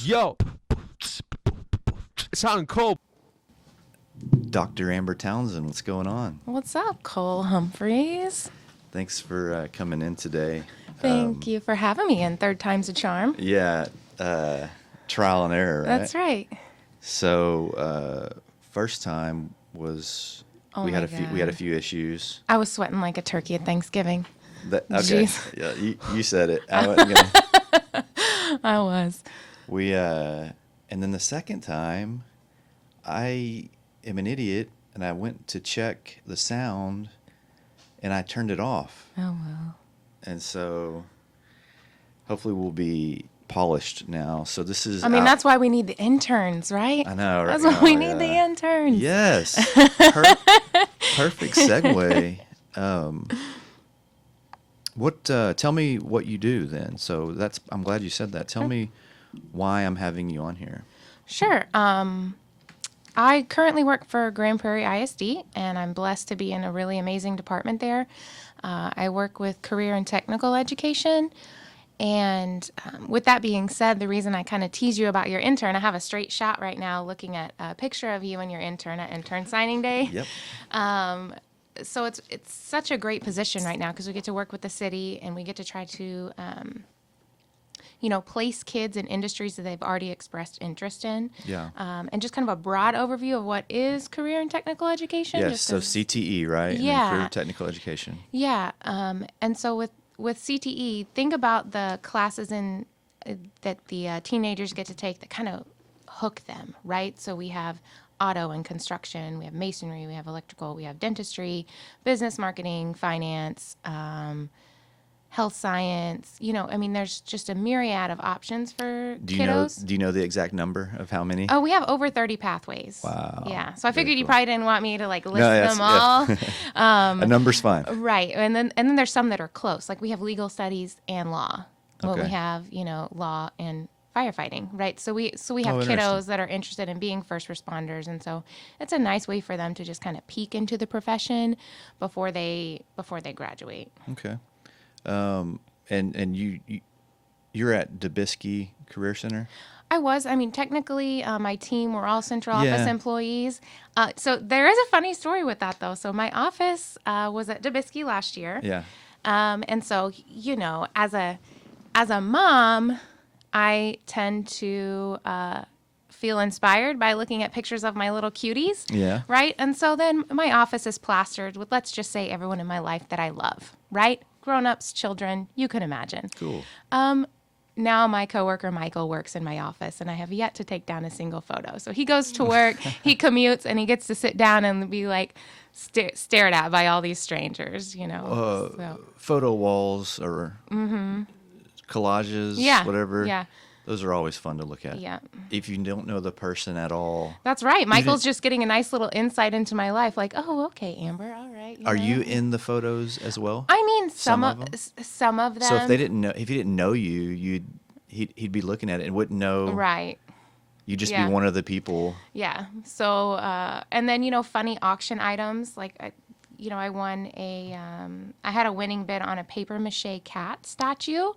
Yo, it's hot and cold. Dr. Amber Townsend, what's going on? What's up, Cole Humphreys? Thanks for coming in today. Thank you for having me in. Third time's a charm. Yeah, trial and error, right? That's right. So, first time was we had a few issues. I was sweating like a turkey at Thanksgiving. Okay, Jeez. yeah, you said it. I wasn't gonna. I was. And then the second time, I am an idiot, and I went to check the sound, and I turned it off. Oh, well. And so, hopefully, we'll be polished now. So this is. I mean, that's why we need the interns, right? I know, right? That's why we need the interns. Yes. Perfect segue. Tell me what you do then. So I'm glad you said that. Tell me why I'm having you on here. Sure. I currently work for Grand Prairie ISD, and I'm blessed to be in a really amazing department there. I work with career and technical education. And with that being said, the reason I kind of tease you about your intern, I have a straight shot right now looking at a picture of you and your intern at intern signing day. Yep. So it's such a great position right now because we get to work with the city and we get to try to, place kids in industries that they've already expressed interest in. Yeah. And just kind of a broad overview of what is career and technical education. Yes. So CTE, right? And Yeah. then career technical education. Yeah. And so with CTE, think about the classes that the teenagers get to take that kind of hook them, right? So we have auto and construction, we have masonry, we have electrical, we have dentistry, business marketing, finance, health science. There's just a myriad of options for kiddos. Do you know the exact number of how many? Oh, we have over 30 pathways. Wow. Yeah. So I figured Very you cool. probably didn't want me to list yes, them all. Yeah. A number's fine. Right. And then there's some that are close. Like we have legal studies and law. Well, Okay. we have, law and firefighting, right? So we have interesting. kiddos that are interested in being first responders, and so it's a nice way for them to just kind of peek into the profession before they graduate. Okay. And you're at DeBisky Career Center? Technically, my team, we're all central office Yeah. employees. So there is a funny story with that, though. So my office was at DeBisky last year. Yeah. And so, as a mom, I tend to feel inspired by looking at pictures of my little cuties. Yeah. Right? And so then my office is plastered with, let's just say, everyone in my life that I love, right? Grown-ups, children, you can imagine. Cool. Now my coworker Michael works in my office, and I have yet to take down a single photo. So he goes to work, he commutes, and he gets to sit down and be like stared at by all these strangers, So. Photo walls or collages, Yeah, whatever. yeah. Those are always fun to look at. Yeah. If you don't know the person at all. That's right. Michael's just getting a nice little insight into my life. Like, oh, okay, Amber, all right. Are you in the photos as well? I mean, Some of some of them. So if he didn't know you, he'd be looking at it and wouldn't know. Right. You'd just Yeah. be one of the people. Yeah. So, and then, funny auction items. Like, I won I had a winning bid on a paper mache cat statue.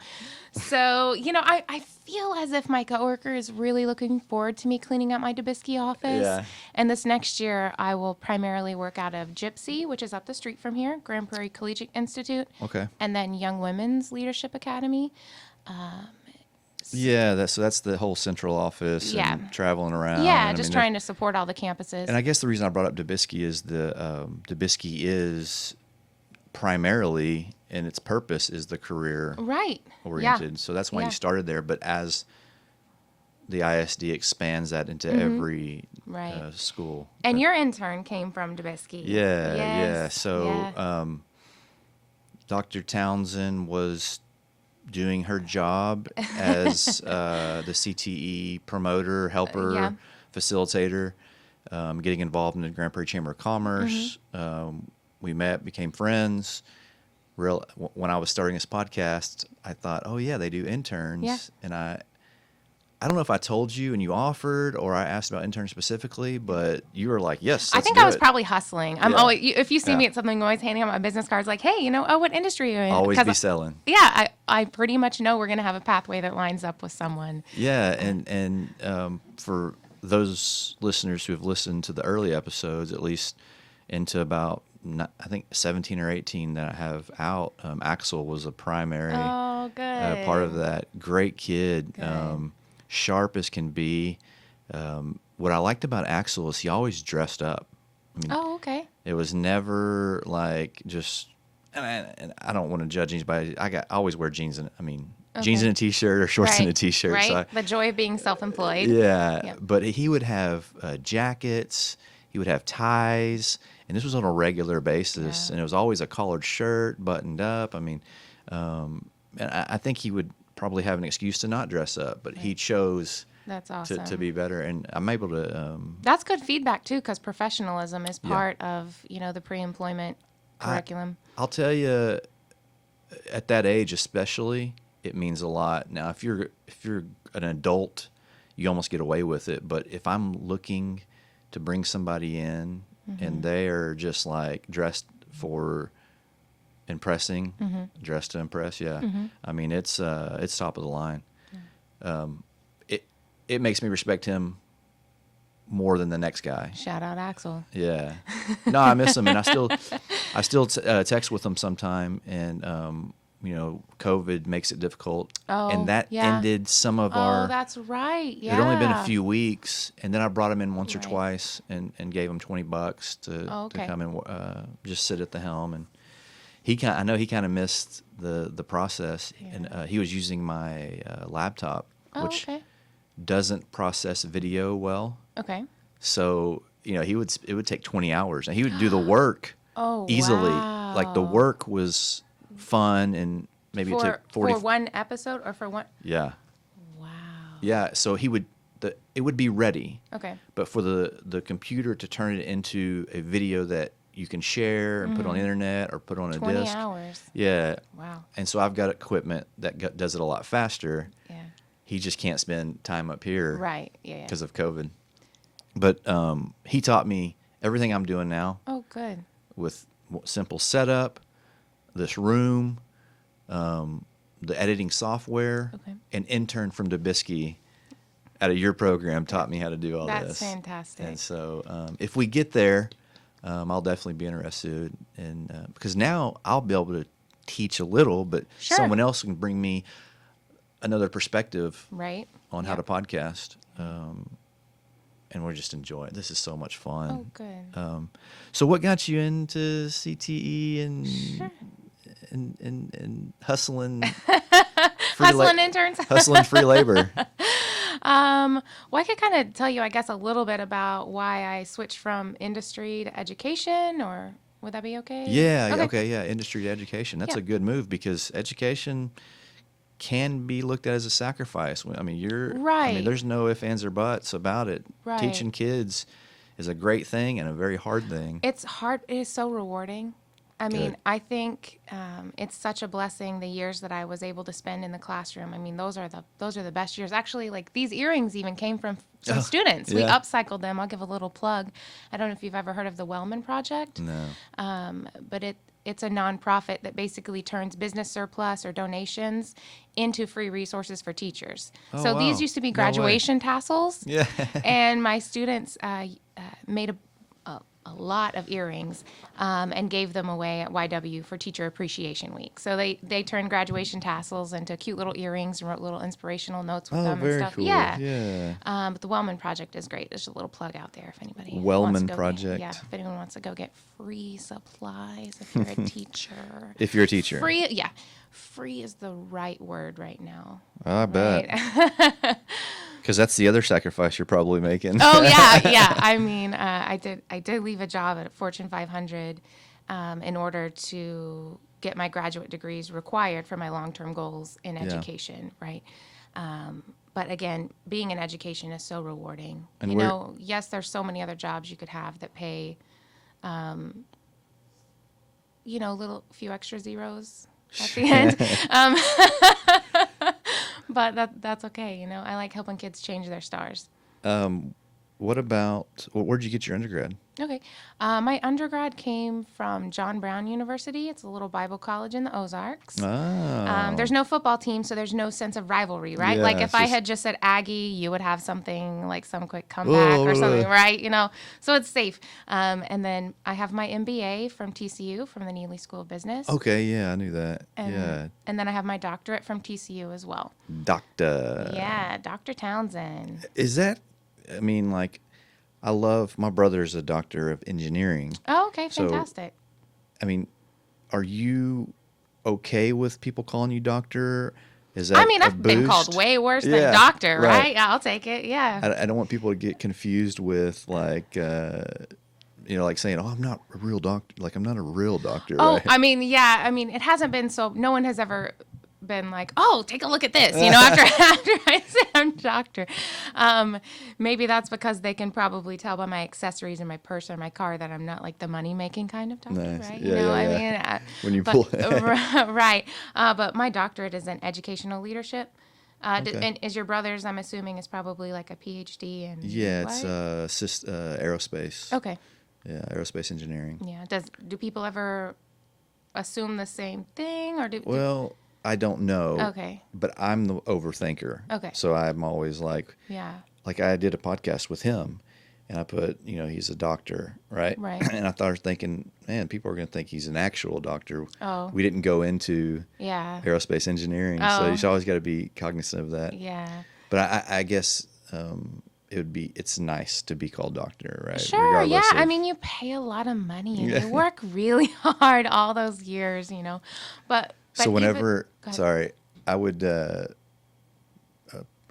So, I feel as if my coworker is really looking forward to me cleaning out my DeBisky office. Yeah. And this next year, I will primarily work out of Gypsy, which is up the street from here, Grand Prairie Collegiate Institute. Okay. And then Young Women's Leadership Academy. Yeah, that's the whole central office Yeah. and traveling around. Yeah, and, just trying to support all the campuses. And I guess the reason I brought up DeBisky is DeBisky is primarily, and its purpose is the career Right. oriented. Yeah. So that's why Yeah. you started there. But as the ISD expands that into every Right. school. And your intern came from DeBisky. Yeah, yeah. Yes, So yeah. Dr. Townsend was doing her job as the CTE promoter, helper, Yeah. facilitator, getting involved in the Grand Prairie Chamber of Commerce. We met, became friends. When I was starting this podcast, I thought, oh yeah, they do interns, Yeah. and I don't know if I told you and you offered, or I asked about interns specifically, but you were like, yes, I let's think do I was it. probably hustling. I'm Yeah. always, if you see me Yeah. at something, I'm always handing out my business cards like, hey, what industry are you in? Always 'Cause be selling. yeah, I pretty much know we're going to have a pathway that lines up with someone. Yeah, and for those listeners who have listened to the early episodes, at least into about I think 17 or 18 that I have out, Axel was a primary Oh, good. part of that. Great kid, Good. sharp as can be. What I liked about Axel is he always dressed up. I mean, Oh, okay. it was never like just. And I don't want to judge anybody. I always wear jeans and jeans Okay. and a t-shirt or shorts and a t-shirt. Right. So I, The joy of being self-employed. yeah, Yep. but he would have jackets, he would have ties, and this was on a regular basis, Yeah. and it was always a collared shirt, buttoned up. And I think he would probably have an excuse to not dress up, but he chose That's awesome. to be better, and I'm able to. That's good feedback too, because professionalism is part of the pre-employment curriculum. I'll tell you, at that age especially, it means a lot. Now, if you're an adult, you almost get away with it. But if I'm looking to bring somebody in and they are just like dressed for impressing, dressed to impress, I mean it's top of the line. It makes me respect him more than the next guy. Shout out Axel. Yeah. No, I miss him, and I still text with him sometime, and COVID makes it difficult, Oh, and that yeah. ended some of Oh, our. that's right. It Yeah. had only been a few weeks, and then I brought him in once or Right. twice, and gave him $20 Oh, okay. to come and just sit at the helm, and I know he kind of missed the process, and he was using my laptop, Oh, which okay. doesn't process video well. Okay. So, it would take 20 hours, and he would do the work Oh, easily. wow. Like the work was fun, and maybe it took 40. For one episode or for one? Yeah. Wow. Yeah. So it would be ready, Okay. but for the computer to turn it into a video that you can share and put on the internet or put on a 20 disc. hours. Yeah. Wow. And so I've got equipment that does it a lot faster. Yeah. He just can't spend time up here. Right. Yeah. Because of COVID. But he taught me everything I'm doing now Oh, good. with simple setup, this room, the editing software. Okay. An intern from Dubisky out of your program taught me how to do all That's this. fantastic. And so if we get there, I'll definitely be interested in because now I'll be able to teach a little, but Sure. someone else can bring me another perspective Right. on how Yep. to podcast. And we're just enjoying it. This is so much fun. Oh, good. So what got you into CTE and Sure. and hustling Hustling interns. hustling free labor? Well, I could kind of tell you, I guess, a little bit about why I switched from industry to education, or would that be okay? Yeah, okay, yeah, industry to education. That's Yeah. a good move because education can be looked at as a sacrifice. I mean, Right. there's no ifs, ands, or buts about it. Right. Teaching kids is a great thing and a very hard thing. It's hard. It is so rewarding. I mean, Good. I think it's such a blessing the years that I was able to spend in the classroom. I mean, those are the best years. Actually, like these earrings even came from some Oh, students. We yeah. upcycled them. I'll give a little plug. I don't know if you've ever heard of the Wellman Project. No. But it's a nonprofit that basically turns business surplus or donations into free resources for teachers. Oh, So these wow. used to be No way. graduation tassels. Yeah. And my students made a lot of earrings and gave them away at YW for Teacher Appreciation Week. So they turned graduation tassels into cute little earrings and wrote little inspirational notes with Oh, them and very stuff. cool. Yeah. Yeah. But the Wellman Project is great. There's a little plug out there if anybody Wellman wants to go Project. if anyone wants to go get free supplies if you're a teacher. If you're a teacher. Free, yeah. Free is the right word right now. I bet. Right? Because that's the other sacrifice you're probably making. Oh yeah. I mean, I did leave a job at Fortune 500 in order to get my graduate degrees required for my long-term goals in education, right? But again, being in education is so rewarding. And Yes, there's so many other jobs you could have that pay, little few extra zeros at the end. but that's okay. You know, I like helping kids change their stars. What about, where'd you get your undergrad? Okay. My undergrad came from John Brown University. It's a little Bible college in the Ozarks. Oh. There's no football team, so there's no sense of rivalry, right? Yeah, Like if it's I just, had just said Aggie, you would have something like some quick comeback or something, right? You know, so it's safe. And then I have my MBA from TCU, from the Neely School of Business. okay, yeah, I knew that. And, Yeah. and then I have my doctorate from TCU as well. Doctor. Yeah, Dr. Townsend. Is that, I mean, like, I love, my brother's a doctor of engineering. Oh, okay, So, fantastic. I mean, are you okay with people calling you doctor? Is that I mean, a I've been called boost? way worse Yeah, than doctor, right. right? I'll take it. Yeah. I don't want people to get confused with like, like saying, "Oh, I'm not a real doctor." Like, I'm not a real doctor, Oh, right? I mean, yeah. I mean, it hasn't been so. No one has ever been like, "Oh, take a look at this." You know, after I say I'm doctor. Maybe that's because they can probably tell by my accessories and my purse or my car that I'm not like the money making kind of doctor, Nice. right? Yeah, You know, yeah, I yeah. mean, When you but, pull, right. But my doctorate is in educational leadership. Okay. And is your brother's? I'm assuming is probably like a PhD in yeah, it's what? aerospace. Okay. Yeah, aerospace engineering. Yeah. Do people ever assume the same thing, or do? Well, I don't know. Okay. But I'm the overthinker. Okay. So I'm always Yeah. like I did a podcast with him, and I put, he's a doctor, right? Right. And I was thinking, man, people are going to think he's an actual doctor. Oh. We didn't go into Yeah. aerospace engineering, so Oh. you always got to be cognizant of that. Yeah. But I guess it's nice to be called doctor, right? Sure. Regardless Yeah. I of- mean, you pay a lot of money and Yeah. you work really hard all those years, you know. But So even- whenever, go ahead. sorry, I would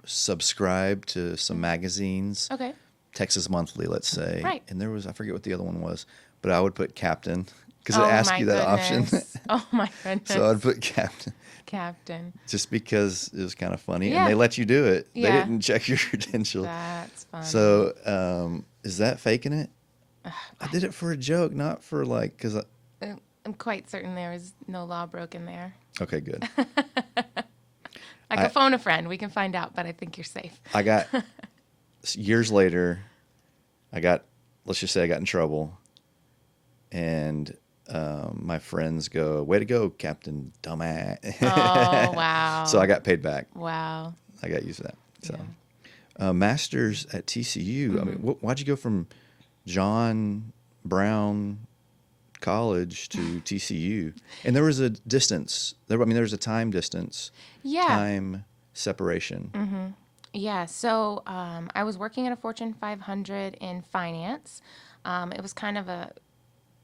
subscribe to some magazines, Okay. Texas Monthly, let's say. Right. And I forget what the other one was, but I would put captain because it Oh asked my you that option. goodness. Oh my goodness. So I'd put captain Captain. just because it was kind of funny. Yeah. And they let you do it. They Yeah. didn't check your credentials. That's funny. So is that faking it? I did it for a joke, not for like, because I'm quite certain there is no law broken there. okay, good. I could phone a friend. We can find out, but I think you're safe. I got, years later, let's just say I got in trouble. And my friends go, way to go, Captain Dumbass. Oh, wow. So I got paid back. Wow. I got used to that. So, master's at TCU. I mean, why'd you go from John Brown College to TCU? And there was a distance. There was a time distance. Yeah. Time separation. Yeah, so I was working at a Fortune 500 in finance. It was kind of a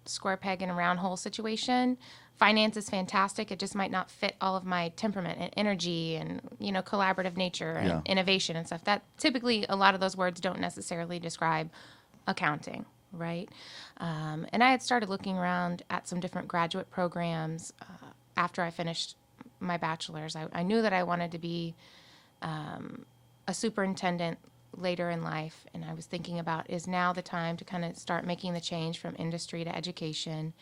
square peg in a round hole situation. Finance is fantastic. It just might not fit all of my temperament and energy and, collaborative nature and Yeah. innovation and stuff. That typically a lot of those words don't necessarily describe accounting, right? And I had started looking around at some different graduate programs after I finished my bachelor's. I knew that I wanted to be a superintendent later in life, and I was thinking about, is now the time to kind of start making the change from industry to education?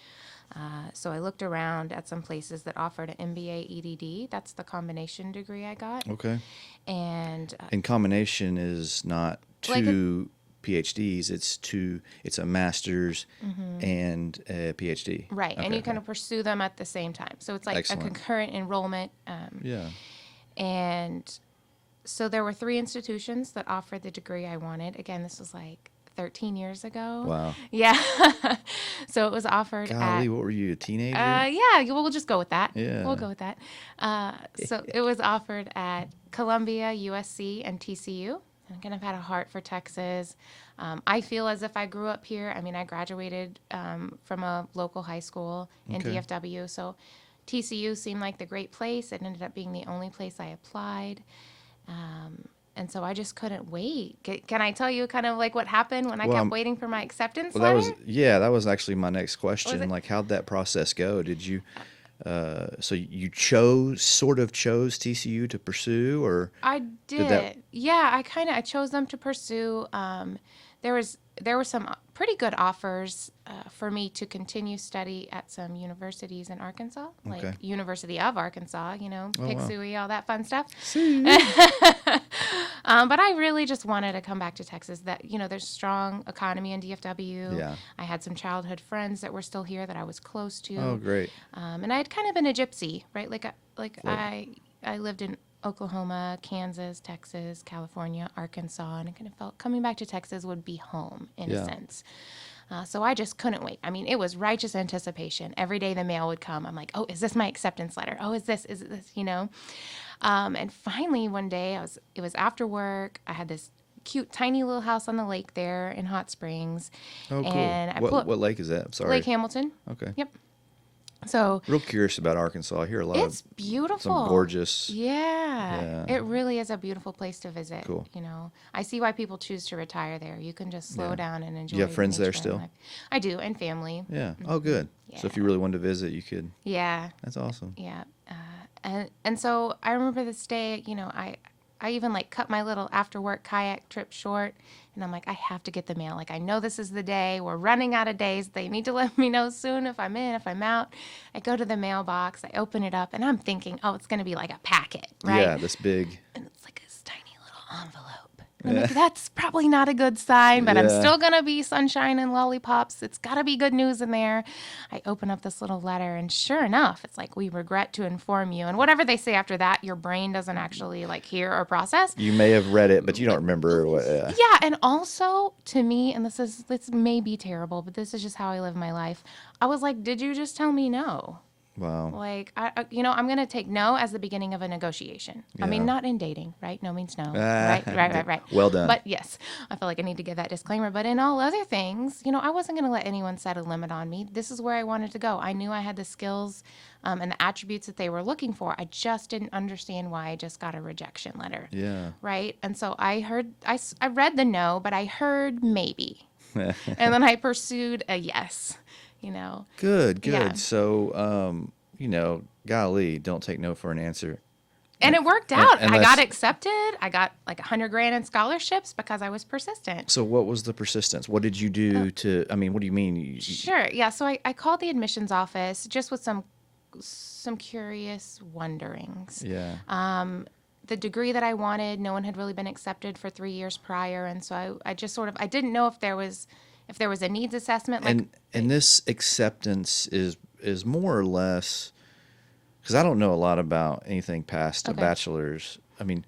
So I looked around at some places that offered an MBA EDD. That's the combination degree I got. Okay. And And combination is not Like a- two PhDs. It's a master's and a PhD. right, and Okay, you kind okay. of pursue them at the same time. So it's like Excellent. a concurrent enrollment. Yeah. And so there were 3 institutions that offered the degree I wanted. Again, this was like 13 years ago. Wow. Yeah. So it was offered Golly, at... what were you, a teenager? yeah, we'll just go with that. Yeah. We'll go with that. So it was offered at Columbia, USC, and TCU. And again, I've had a heart for Texas. I feel as if I grew up here. I mean, I graduated from a local high school in Okay. DFW. So TCU seemed like the great place. It ended up being the only place I applied. And so I just couldn't wait. Can I tell you kind of like what happened when I Well, kept waiting for my acceptance Well, letter? that was actually my next question. it? Like, how'd that process go? Did you, so you chose TCU to pursue, or I did. that- Yeah, I chose them to pursue. there were some pretty good offers for me to continue study at some universities in Arkansas, like Okay. University of Arkansas, Oh, Pick wow. Suey, all that fun stuff. See. But I really just wanted to come back to Texas. That there's a strong economy in DFW. Yeah. I had some childhood friends that were still here that I was close to. Oh, great. And I had kind of been a gypsy, right? Like Right. I lived in Oklahoma, Kansas, Texas, California, Arkansas, and I kind of felt coming back to Texas would be home in Yeah. a sense. So I just couldn't wait. I mean, it was righteous anticipation. Every day the mail would come. I'm like, oh, is this my acceptance letter? Oh, is it this, And finally one day it was after work. I had this cute, tiny little house on the lake there in Hot Springs. Oh, cool. And I What lake is that? I'm sorry. Lake Hamilton. Okay. Yep. So Real curious about Arkansas. I hear a lot it's of beautiful. some gorgeous. Yeah. Yeah. It really is a beautiful place to visit. Cool. I see why people choose to retire there. You can just slow Yeah. down and enjoy. You have the friends there nature and still? life. I do, and family. Yeah. Oh, good. So if you really wanted to visit, you could. Yeah. That's awesome. Yeah. And so I remember this day, I even like cut my little after work kayak trip short, and I'm like, I have to get the mail. Like, I know this is the day. We're running out of days. They need to let me know soon if I'm in, if I'm out. I go to the mailbox, I open it up, and I'm thinking, oh, it's going to be like a packet, right? Yeah, this big. And it's like this tiny little envelope. And I'm like, that's probably not a good sign, but I'm Yeah. still going to be sunshine and lollipops. It's got to be good news in there. I open up this little letter, and sure enough, it's like, we regret to inform you. And whatever they say after that, your brain doesn't actually like hear or process. You may have read it, but you don't remember what. Yeah, and also to me, and this may be terrible, but this is just how I live my life. I was like, did you just tell me no? Wow. Like, I'm going to take no as the beginning of a negotiation. I mean, Yeah. not in dating, right? No means no. Right. Well done. But yes, I feel like I need to give that disclaimer. But in all other things, I wasn't going to let anyone set a limit on me. This is where I wanted to go. I knew I had the skills and the attributes that they were looking for. I just didn't understand why I just got a rejection letter. Yeah. Right? And so I read the no, but I heard maybe. And then I pursued a yes. Good. Yeah. So, golly, don't take no for an answer. And it worked out. and I that's- got accepted. I got like $100,000 in scholarships because I was persistent. So, what was the persistence? What did you do to? I mean, what do you mean? Sure. Yeah. So I called the admissions office just with some curious wonderings. Yeah. The degree that I wanted, no one had really been accepted for 3 years prior, and so I just sort of I didn't know if there was a needs assessment. Like, and this acceptance is more or less, because I don't know a lot about anything past a Okay. bachelor's. I mean,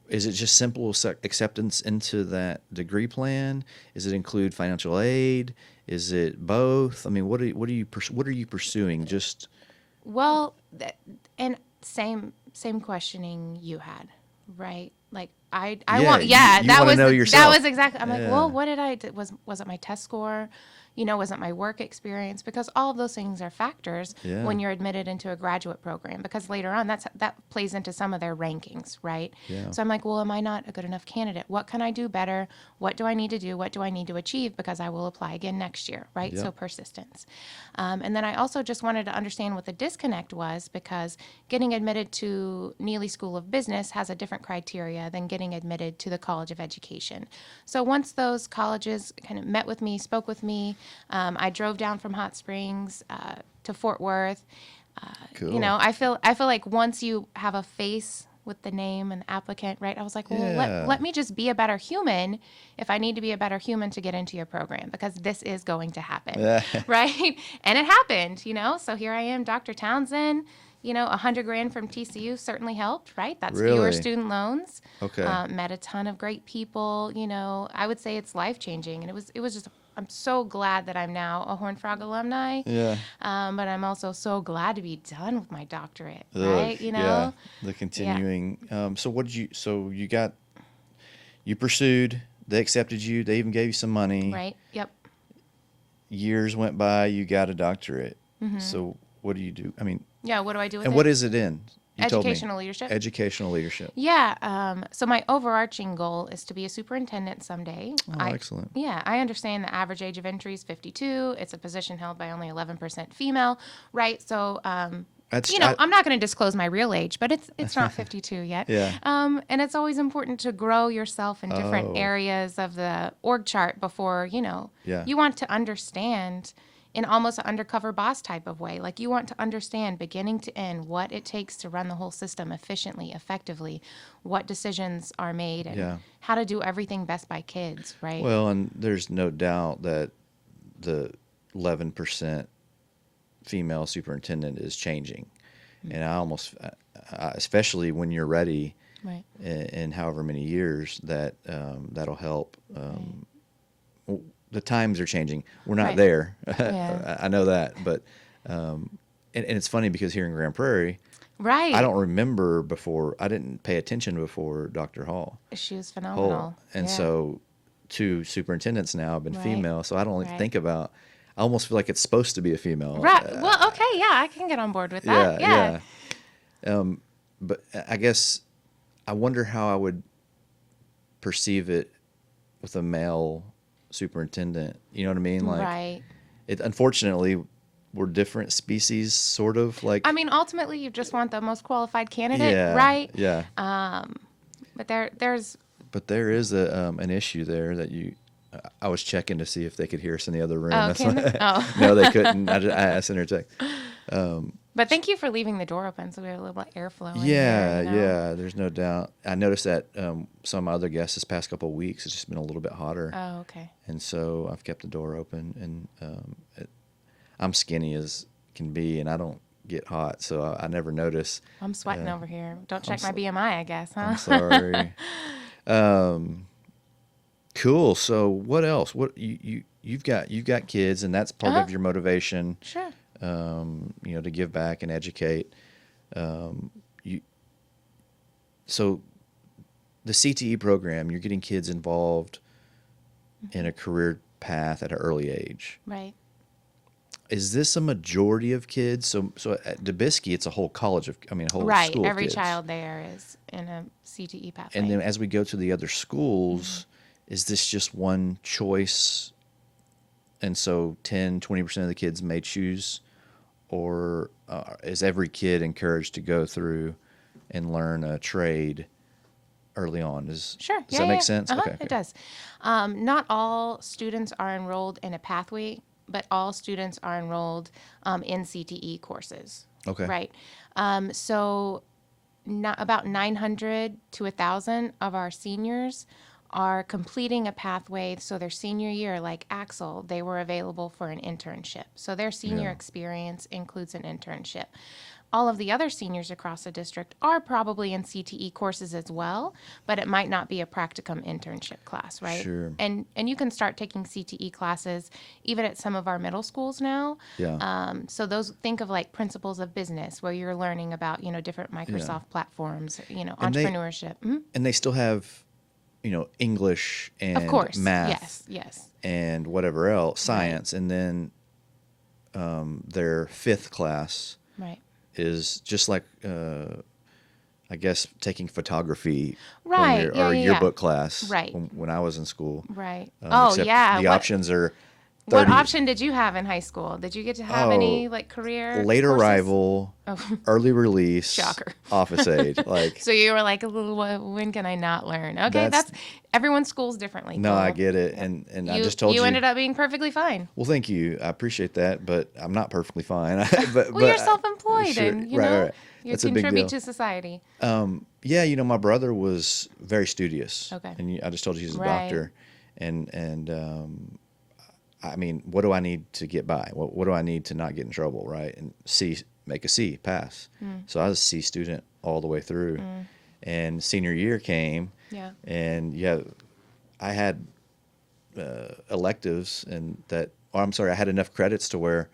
is it just simple acceptance into that degree plan? Does it include financial aid? Is it both? I mean, what are you pursuing? Just well, and same questioning you had, right? Like I Yeah, want, you that wanna was know that yourself. was exactly. I'm like, Yeah. well, what did I do? Was it my test score? Was it my work experience? Because all of those things are factors Yeah. when you're admitted into a graduate program. Because later on, that plays into some of their rankings, right? Yeah. So I'm like, well, am I not a good enough candidate? What can I do better? What do I need to do? What do I need to achieve? Because I will apply again next year, right? Yep. So persistence. And then I also just wanted to understand what the disconnect was, because getting admitted to Neely School of Business has a different criteria than getting admitted to the College of Education. So once those colleges kind of met with me, spoke with me, I drove down from Hot Springs to Fort Worth. cool. I feel like once you have a face with the name and the applicant, right? I was like, well, Yeah. let me just be a better human if I need to be a better human to get into your program, because this is going to happen, right? And it happened, So here I am, Dr. Townsend. $100,000 from TCU certainly helped, right? That's fewer Really? student loans. Okay. Met a ton of great people. I would say it's life changing, and it was just. I'm so glad that I'm now a Horned Frog alumni. Yeah. But I'm also so glad to be done with my doctorate, Ugh, right? Yeah. The continuing. So what did you? So you pursued. They accepted you. They even gave you some money. Right. Yep. Years went by. You got a doctorate. So what do you do? I mean, Yeah. What do I do with and it? what is it in? You told me. Educational leadership. Educational leadership. Yeah. So my overarching goal is to be a superintendent someday. Oh, excellent. Yeah, I understand the average age of entry is 52. It's a position held by only 11% female, right? So That's I'm not going to disclose my real age, but it's not 52 yet. Yeah. And it's always important to grow yourself in different Oh. areas of the org chart before, Yeah. you want to understand in almost an undercover boss type of way. Like you want to understand beginning to end what it takes to run the whole system efficiently, effectively, what decisions are made, and Yeah. how to do everything best by kids, right? Well, and there's no doubt that the 11% female superintendent is changing. And I almost, especially when you're ready Right. in however many years, that'll help. The times are changing. We're not Right. there. Yeah. I know that. But, and it's funny because here in Grand Prairie, Right. I don't remember I didn't pay attention before Dr. Hall. She was phenomenal. And Yeah. so 2 superintendents now have been Right. female. So I don't Right. think about, I almost feel like it's supposed to be a female. Right. Well, okay. Yeah, I can get on board with that. Yeah. But I guess I wonder how I would perceive it with a male superintendent. You know what I mean? Like, Right. unfortunately, we're different species, sort of. Like, I mean, ultimately, you just want the most qualified candidate, yeah, right? yeah. But there's But there is an issue there that I was checking to see if they could hear us in the other room. Oh, That's can why- they? Oh. No, they couldn't. I sent her a text. But thank you for leaving the door open so we have a little airflow. in Yeah, here, yeah. There's no doubt. I noticed that some of my other guests this past couple of weeks, it's just been a little bit hotter, Oh, okay. and so I've kept the door open. And I'm skinny as can be, and I don't get hot, so I never notice. I'm sweating over here. Don't check my so- BMI, I guess, huh? I'm sorry. Cool. So what else? What you've got kids, and that's part of your motivation. Sure. To give back and educate. So the CTE program, you're getting kids involved in a career path at an early age. Right. Is this a majority of kids? So at DeBisky, it's a whole whole Right. school of Every kids. child there is in a CTE pathway. And then as we go to the other schools, is this just one choice? And so 10, 20% of the kids may choose, or is every kid encouraged to go through and learn a trade early on? Sure. Does that make sense? Uh-huh, Okay. It does. Not all students are enrolled in a pathway, but all students are enrolled in CTE courses. Okay. Right. So about 900 to 1,000 of our seniors are completing a pathway. So their senior year, like Axel, they were available for an internship. So their senior Yeah. experience includes an internship. All of the other seniors across the district are probably in CTE courses as well, but it might not be a practicum internship class, right? Sure. And you can start taking CTE classes even at some of our middle schools now. Yeah. So those, think of like principles of business, where you're learning about different Microsoft platforms, And entrepreneurship. And they still have, English and Of course, math yes, and whatever else, science, and then their 5th class right. is just like I guess taking photography Right, or yeah, a yeah, yearbook yeah. class Right. when I was in school. Right. Except yeah. The What- options are What 30 option did you have in high school? Did you get to have any like career late courses? arrival, early release, Shocker. office aid. Like, So you were like, when can I not learn? Okay, That's- that's everyone's school's differently. no, Cole. I get it, and I just told you. You ended up being perfectly fine. Well, thank you. I appreciate that, but I'm not perfectly fine. but Well, you're self-employed, sure. and you Right, know right. you That's a big contribute deal. to society. Yeah, my brother was very studious. Okay. And I just told you he's a Right. doctor, and I mean, what do I need to get by? What do I need to not get in trouble, right? And make a C, pass. So I was a C student all the way through, and senior year came, Yeah. and I had electives, I had enough credits to where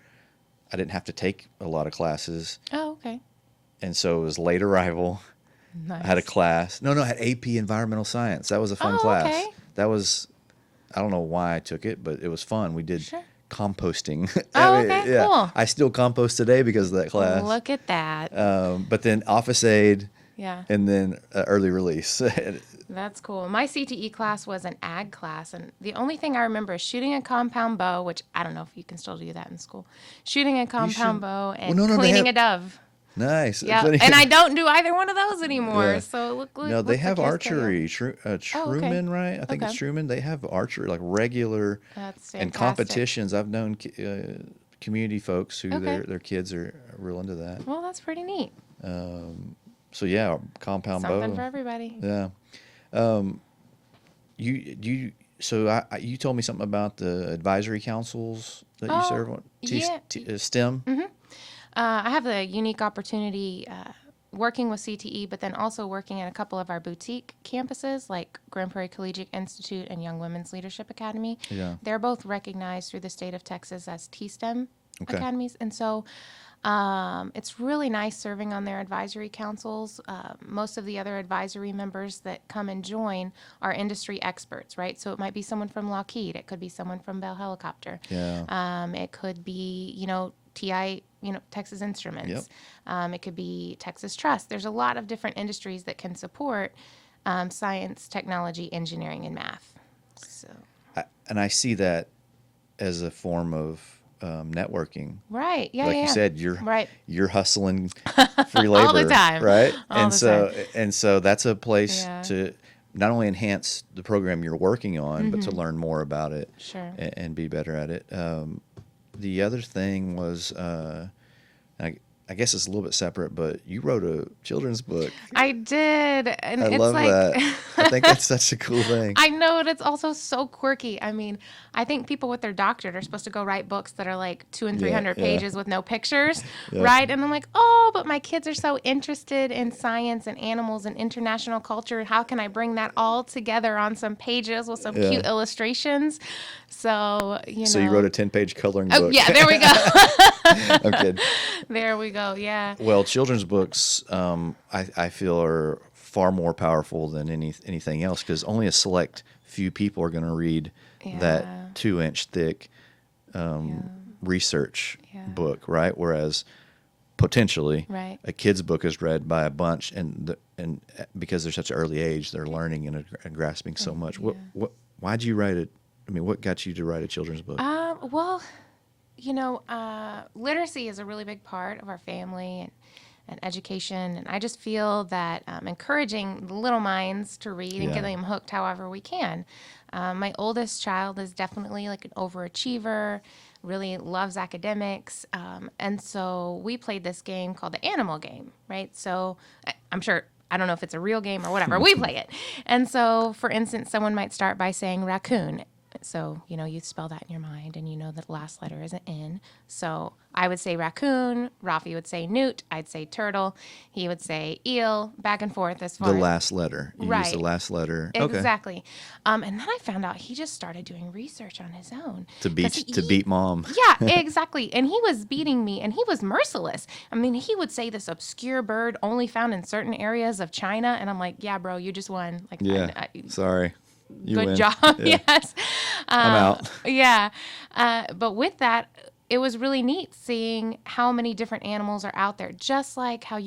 I didn't have to take a lot of classes, Oh, okay. and so it was late arrival. Nice. I had a class. No, I had AP Environmental Science. That was a fun Oh, class. okay. That was, I don't know why I took it, but it was fun. We did Sure. composting. Oh, okay, cool. I still compost today because of that class. Look at that. But then office aid, Yeah. and then early release. That's cool. My CTE class was an ag class, and the only thing I remember is shooting a compound bow, which I don't know if you can still do that in school. Shooting a compound bow and no, they cleaning have- a dove. Nice. Yeah, Funny. and I don't do either one of those anymore. Yeah. So look, No, they looks have like yours archery. Oh, okay. Truman, right? I think it's Okay. Truman. They have archery, like regular That's and fantastic. competitions. I've known community folks who Okay. their kids are real into that. Well, that's pretty neat. So yeah, compound Something bow. for everybody. Yeah. So you told me something about the advisory councils that you serve on. Yeah. STEM. I have the unique opportunity working with CTE, but then also working at a couple of our boutique campuses like Grand Prairie Collegiate Institute and Young Women's Leadership Academy. Yeah. They're both recognized through the state of Texas as T-STEM Okay. academies. And so it's really nice serving on their advisory councils. Most of the other advisory members that come and join are industry experts, right? So it might be someone from Lockheed. It could be someone from Bell Helicopter. Yeah. It could be, TI, Texas Instruments. It could be Texas Trust. There's a lot of different industries that can support science, technology, engineering, and math. So. And I see that as a form of networking. Right. Yeah. Like yeah, you yeah. said, right. you're hustling free labor All the time. right? All the And so that's a place Yeah. to not only enhance the program you're working on, but to learn more about it Sure. and be better at it. The other thing was, I guess it's a little bit separate, but you wrote a children's book. I did, and I it's love like that. I think that's such a cool thing. I know, and it's also so quirky. I mean, I think people with their doctorate are supposed to go write books that are like 200 and 300 yeah. pages with no pictures, Yeah. right? And I'm like, oh, but my kids are so interested in science and animals and international culture. How can I bring that all together on some pages with some Yeah. cute illustrations? So, So you wrote a 10-page coloring Oh, book. yeah, there we go. I'm kidding. There we go. Yeah. Well, children's books, I feel are far more powerful than anything else because only a select few people are going to read Yeah. that 2-inch thick research Yeah. book, right? Whereas potentially Right. a kid's book is read by a bunch, and because they're such an early age, they're learning and grasping so much. Why'd you write it? I mean, what got you to write a children's book? Well, literacy is a really big part of our family and education. And I just feel that encouraging the little minds to read and Yeah. getting them hooked however we can. My oldest child is definitely like an overachiever, really loves academics. And so we played this game called the Animal Game, right? So I'm sure, I don't know if it's a real game or whatever, we play it. And so, for instance, someone might start by saying raccoon. So, you spell that in your mind and you know that the last letter is an N. So I would say raccoon, Rafi would say newt, I'd say turtle, he would say eel, back and forth as far The as... last letter. You use the Right. last letter. Okay. Exactly. And then I found out he just started doing research on his own. To 'Cause beat mom. Yeah, exactly. And he was beating me, and he was merciless. I mean, he would say this obscure bird only found in certain areas of China, and I'm like, yeah, bro, you just won. Like, Yeah. Sorry. You good win. job. Yeah. Yes. I'm out. Yeah. But with that, it was really neat seeing how many different animals are out there. Just like how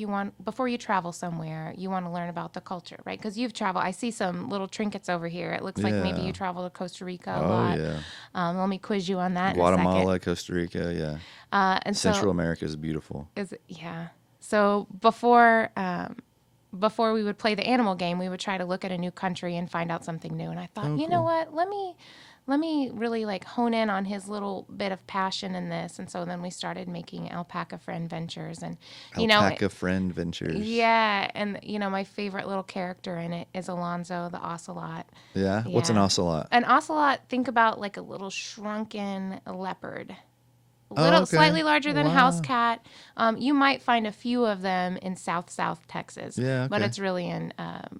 before you travel somewhere, you want to learn about the culture, right? Because you've traveled. I see some little trinkets over here. It looks like maybe Yeah. you travel to Costa Rica a Oh, lot. yeah. Let me quiz you on that Guatemala, in a second. Costa Rica, yeah. And Central so, America is beautiful. yeah. So before we would play the animal game, we would try to look at a new country and find out something new. And I thought, you know what? Let me really like hone in on his little bit of passion in this. And so then we started making Alpaca Friend Ventures, and Alpaca Friend Ventures. yeah, and my favorite little character in it is Alonzo the ocelot. Yeah? What's an Yeah. ocelot? An ocelot, think about like a little shrunken leopard. Okay. Slightly larger than a Wow. house cat. You might find a few of them in South Texas. Yeah, But okay. it's really in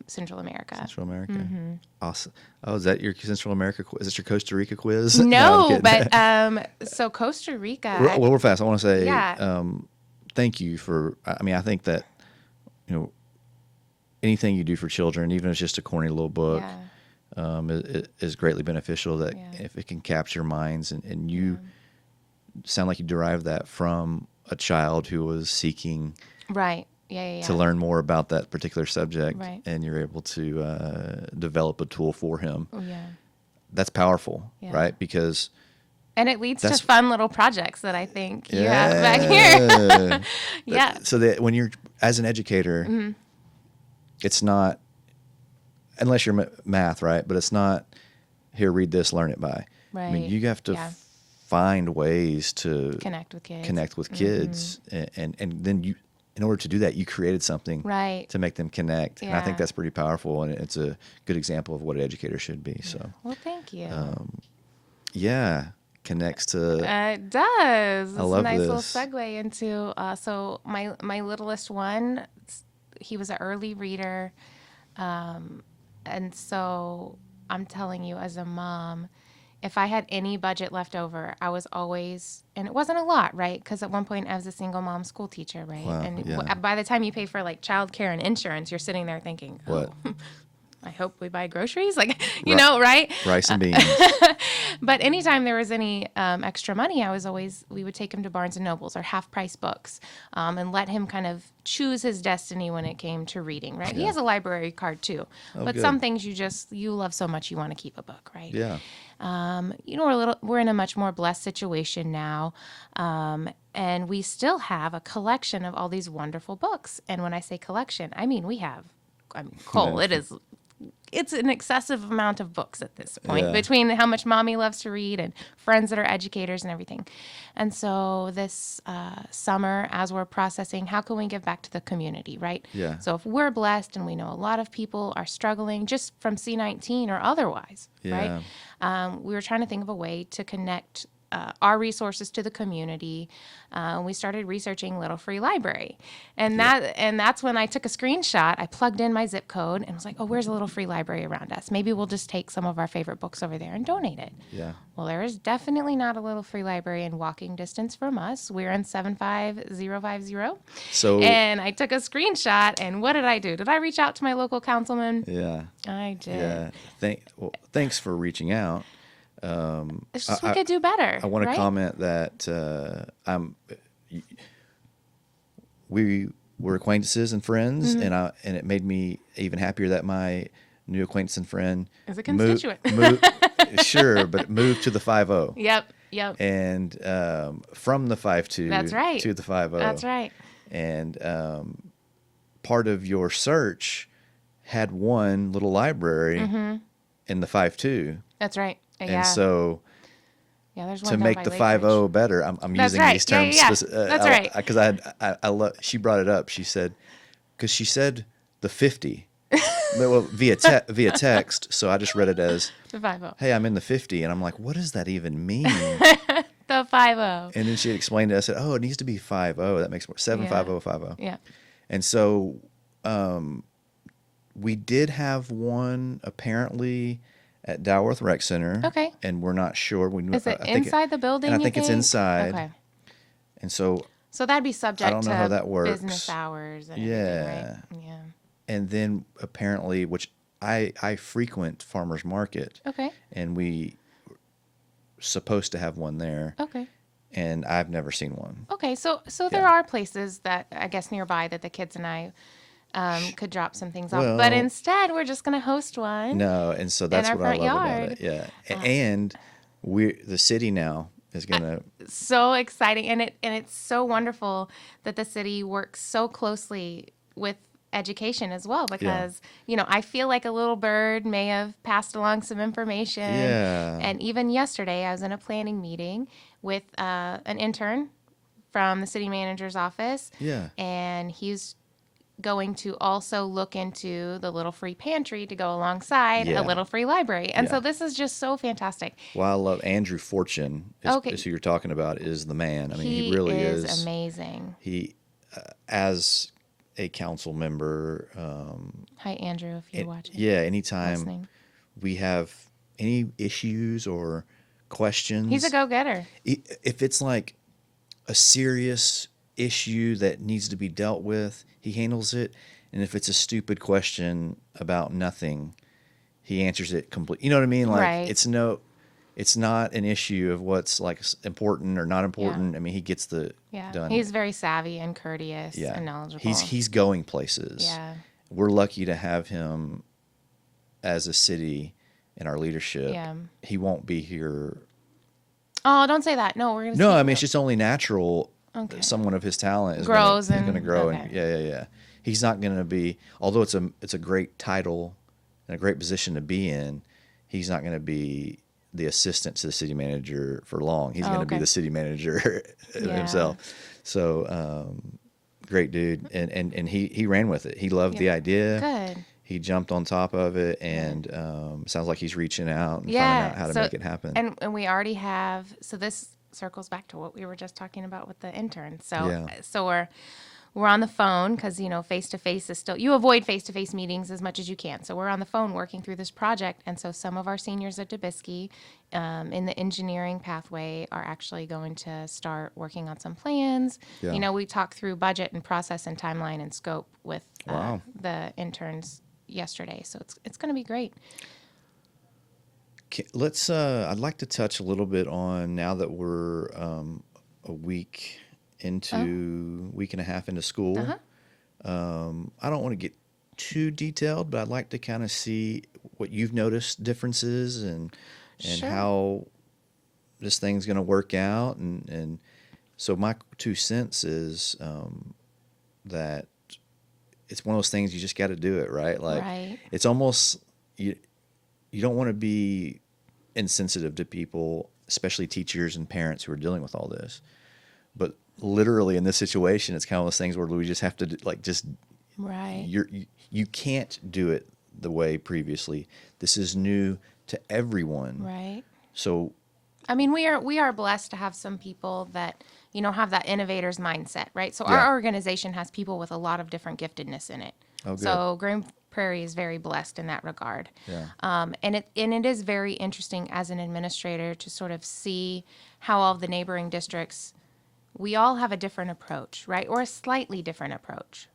Central America. Central America. Mm-hmm. Awesome. Oh, is that your Central America quiz? Is that your Costa Rica quiz? I'm No, kidding. but so Costa Rica. Well, real fast, I want to say Yeah. thank you for, I think that, anything you do for children, even if it's just a corny little book, Yeah. is greatly beneficial. That Yeah. if it can capture minds, and you sound like you derived that from a child who was seeking Right. Yeah. to learn more about that particular subject, Right. and you're able to develop a tool for him. Oh, yeah. That's powerful, Yeah. right? Because And it leads That's- to fun little projects that I think you have back here. Yeah. So that when you're as an educator, it's not, unless you're math, right? But it's not here, read this, learn it by. I mean, Right. you have to Yeah. find ways to Connect with kids. and then you, in order to do that, you created something Right. to make them connect. And I think Yeah. that's pretty powerful, and it's a good example of what an educator should be. So Well, thank you. yeah, connects to. It does. It's love a nice little this. segue into so my littlest one, he was an early reader, and so I'm telling you, as a mom, if I had any budget left over, I was always, and it wasn't a lot, right? Because at one point I was a single mom school teacher, right? Wow, And yeah. by the time you pay for like childcare and insurance, you're sitting there thinking, What? oh, I hope we buy groceries, like, you Right. know, right? Rice and beans. But anytime there was any extra money, we would take him to Barnes and Nobles or half price books, and let him kind of choose his destiny when it came to reading, right? He Yeah. has a library card too, but good. some things you love so much you want to keep a book, right? Yeah. You know, we're in a much more blessed situation now, and we still have a collection of all these wonderful books. And when I say collection, I mean Cole, Yeah. it's an excessive amount of books at this point, Yeah. between how much mommy loves to read and friends that are educators and everything. And so this summer, as we're processing, how can we give back to the community, right? Yeah. So if we're blessed and we know a lot of people are struggling just from C-19 or otherwise, Yeah. right? We were trying to think of a way to connect our resources to the community. We started researching Little Free Library, and that's when I took a screenshot. I plugged in my zip code and was like, "Oh, where's a Little Free Library around us? Maybe we'll just take some of our favorite books over there and donate it." Yeah. Well, there is definitely not a Little Free Library in walking distance from us. We're in 75050. So And I took a screenshot, and what did I do? Did I reach out to my local councilman? yeah. I did. Yeah. Thanks for reaching out. It's just we could do better. I want to right? comment that we were acquaintances and friends, Mm-hmm. and it made me even happier that my new acquaintance and friend As a constituent. Sure, but moved to the 5-0. Yep. And from the 5-2 That's right. to the 5-0. That's right. And part of your search had one little library in the 5-2. That's right. And Yeah. so There's one to down make by the Lake 5-0 Ridge. better, I'm That's using right. these Yeah, terms. yeah, yeah. That's right. Because I love. She brought it up. She said, because she said the 50, well via text. So I just read it as, The 5-0. "Hey, I'm in the 50," and I'm like, "What does that even mean?" The 5-0. And then she explained it. I said, "Oh, it needs to be 5-0. That makes more 75050." Yeah. And so we did have one apparently at Dalworth Rec Center. Okay. And we're not sure. Is it inside the building? And I you think it's inside. Okay. And so, So that'd be subject don't know to how that works. business hours. And Yeah. everything, right? Yeah. and then apparently, which I frequent Farmers Market, Okay. and we supposed to have one there, Okay. and I've never seen one. Okay. So there Yeah. are places that I guess nearby that the kids and I could drop some things off. Well- But instead, we're just going to host one. No, and so that's our what I front love yard. about it. Yeah, and the city now is gonna. So exciting, and it's so wonderful that the city works so closely with education as well, because I feel like a little bird may have passed along some information. Yeah. And even yesterday I was in a planning meeting with an intern from the city manager's office. Yeah. And he's going to also look into the Little Free Pantry to go alongside Yeah. a Little Free Library. And so Yeah. this is just so fantastic. Well, I love Andrew Fortune. Okay. Is who you're talking about. Is the man. I mean, he He really is amazing. He, as a council member, Hi, Andrew, if you're watching. yeah. Anytime Listening. we have any issues or questions, He's a go-getter. If it's like a serious issue that needs to be dealt with, he handles it. And if it's a stupid question about nothing, he answers it completely. You know what I mean? Like Right. it's not an issue of what's like important or not important. Yeah. I mean, he gets the Yeah. done. He's very savvy and courteous Yeah. and knowledgeable. He's going places. Yeah. We're lucky to have him as a city in our leadership. Yeah. He won't be here Oh, don't say that. No, we're gonna. No, speak I mean it's just only natural. Okay. Someone of his talent is Grows going to and grow, okay. and yeah. He's not going to be, although it's a great title and a great position to be in. He's not going to be the assistant to the city manager for long. He's going to be okay. the city manager himself. So great dude, and he ran with it. He loved the idea. Good. He jumped on top of it, and sounds like he's reaching out and Yeah. finding out how to make it happen. And we already have. So this circles back to what we were just talking about with the interns. So we're on the phone because face to face is still, you avoid face to face meetings as much as you can. So we're on the phone working through this project, and so some of our seniors at DeBisky in the engineering pathway are actually going to start working on some plans. Yeah. We talk through budget and process and timeline and scope with Wow. the interns yesterday. So it's going to be great. Let's. I'd like to touch a little bit on, now that we're a week week and a half into school. I don't want to get too detailed, but I'd like to kind of see what you've noticed differences and Sure. how this thing's going to work out. And so my 2 cents is that it's one of those things you just got to do it, right? Like Right. it's almost you don't want to be insensitive to people, especially teachers and parents who are dealing with all this. But literally in this situation, it's kind of those things where we just have to Right. you can't do it the way previously. This is new to everyone. Right. So I mean, we are blessed to have some people that have that innovator's mindset, right? So Yeah. our organization has people with a lot of different giftedness in it. Oh, good. So Grand Prairie is very blessed in that regard. Yeah. And it is very interesting as an administrator to sort of see how all of the neighboring districts, we all have a different approach, right? Or a slightly different approach.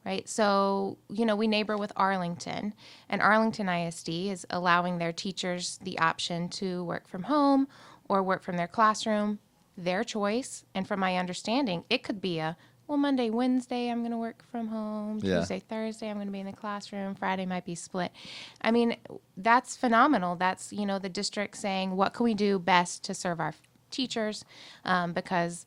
Right. So, we neighbor with Arlington, and Arlington ISD is allowing their teachers the option to work from home or work from their classroom, their choice. And from my understanding, it could be Monday, Wednesday, I'm going to work from home. Yeah. Tuesday, Thursday, I'm going to be in the classroom. Friday might be split. I mean, that's phenomenal. That's, the district saying, what can we do best to serve our teachers? Because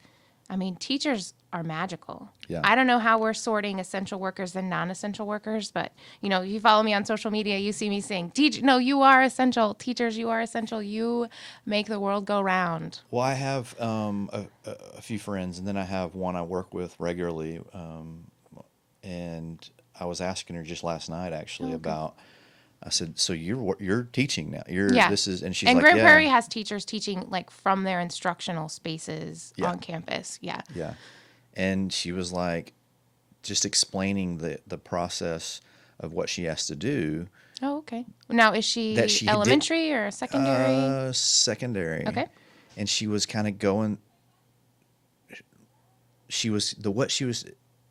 teachers are magical. Yeah. I don't know how we're sorting essential workers and non-essential workers, but if you follow me on social media, you see me saying, "No, you are essential. Teachers, you are essential. You make the world go round." Well, I have a few friends, and then I have one I work with regularly, and I was asking her just last night actually about. I said, "So you're teaching now? This is," and she's like, Grand "Yeah." Prairie has teachers teaching like from their instructional spaces Yeah. on campus. Yeah. Yeah. And she was like, just explaining the process of what she has to do. Oh, okay. Now, is she elementary or secondary? Secondary. Okay. And she was kind of going. What she was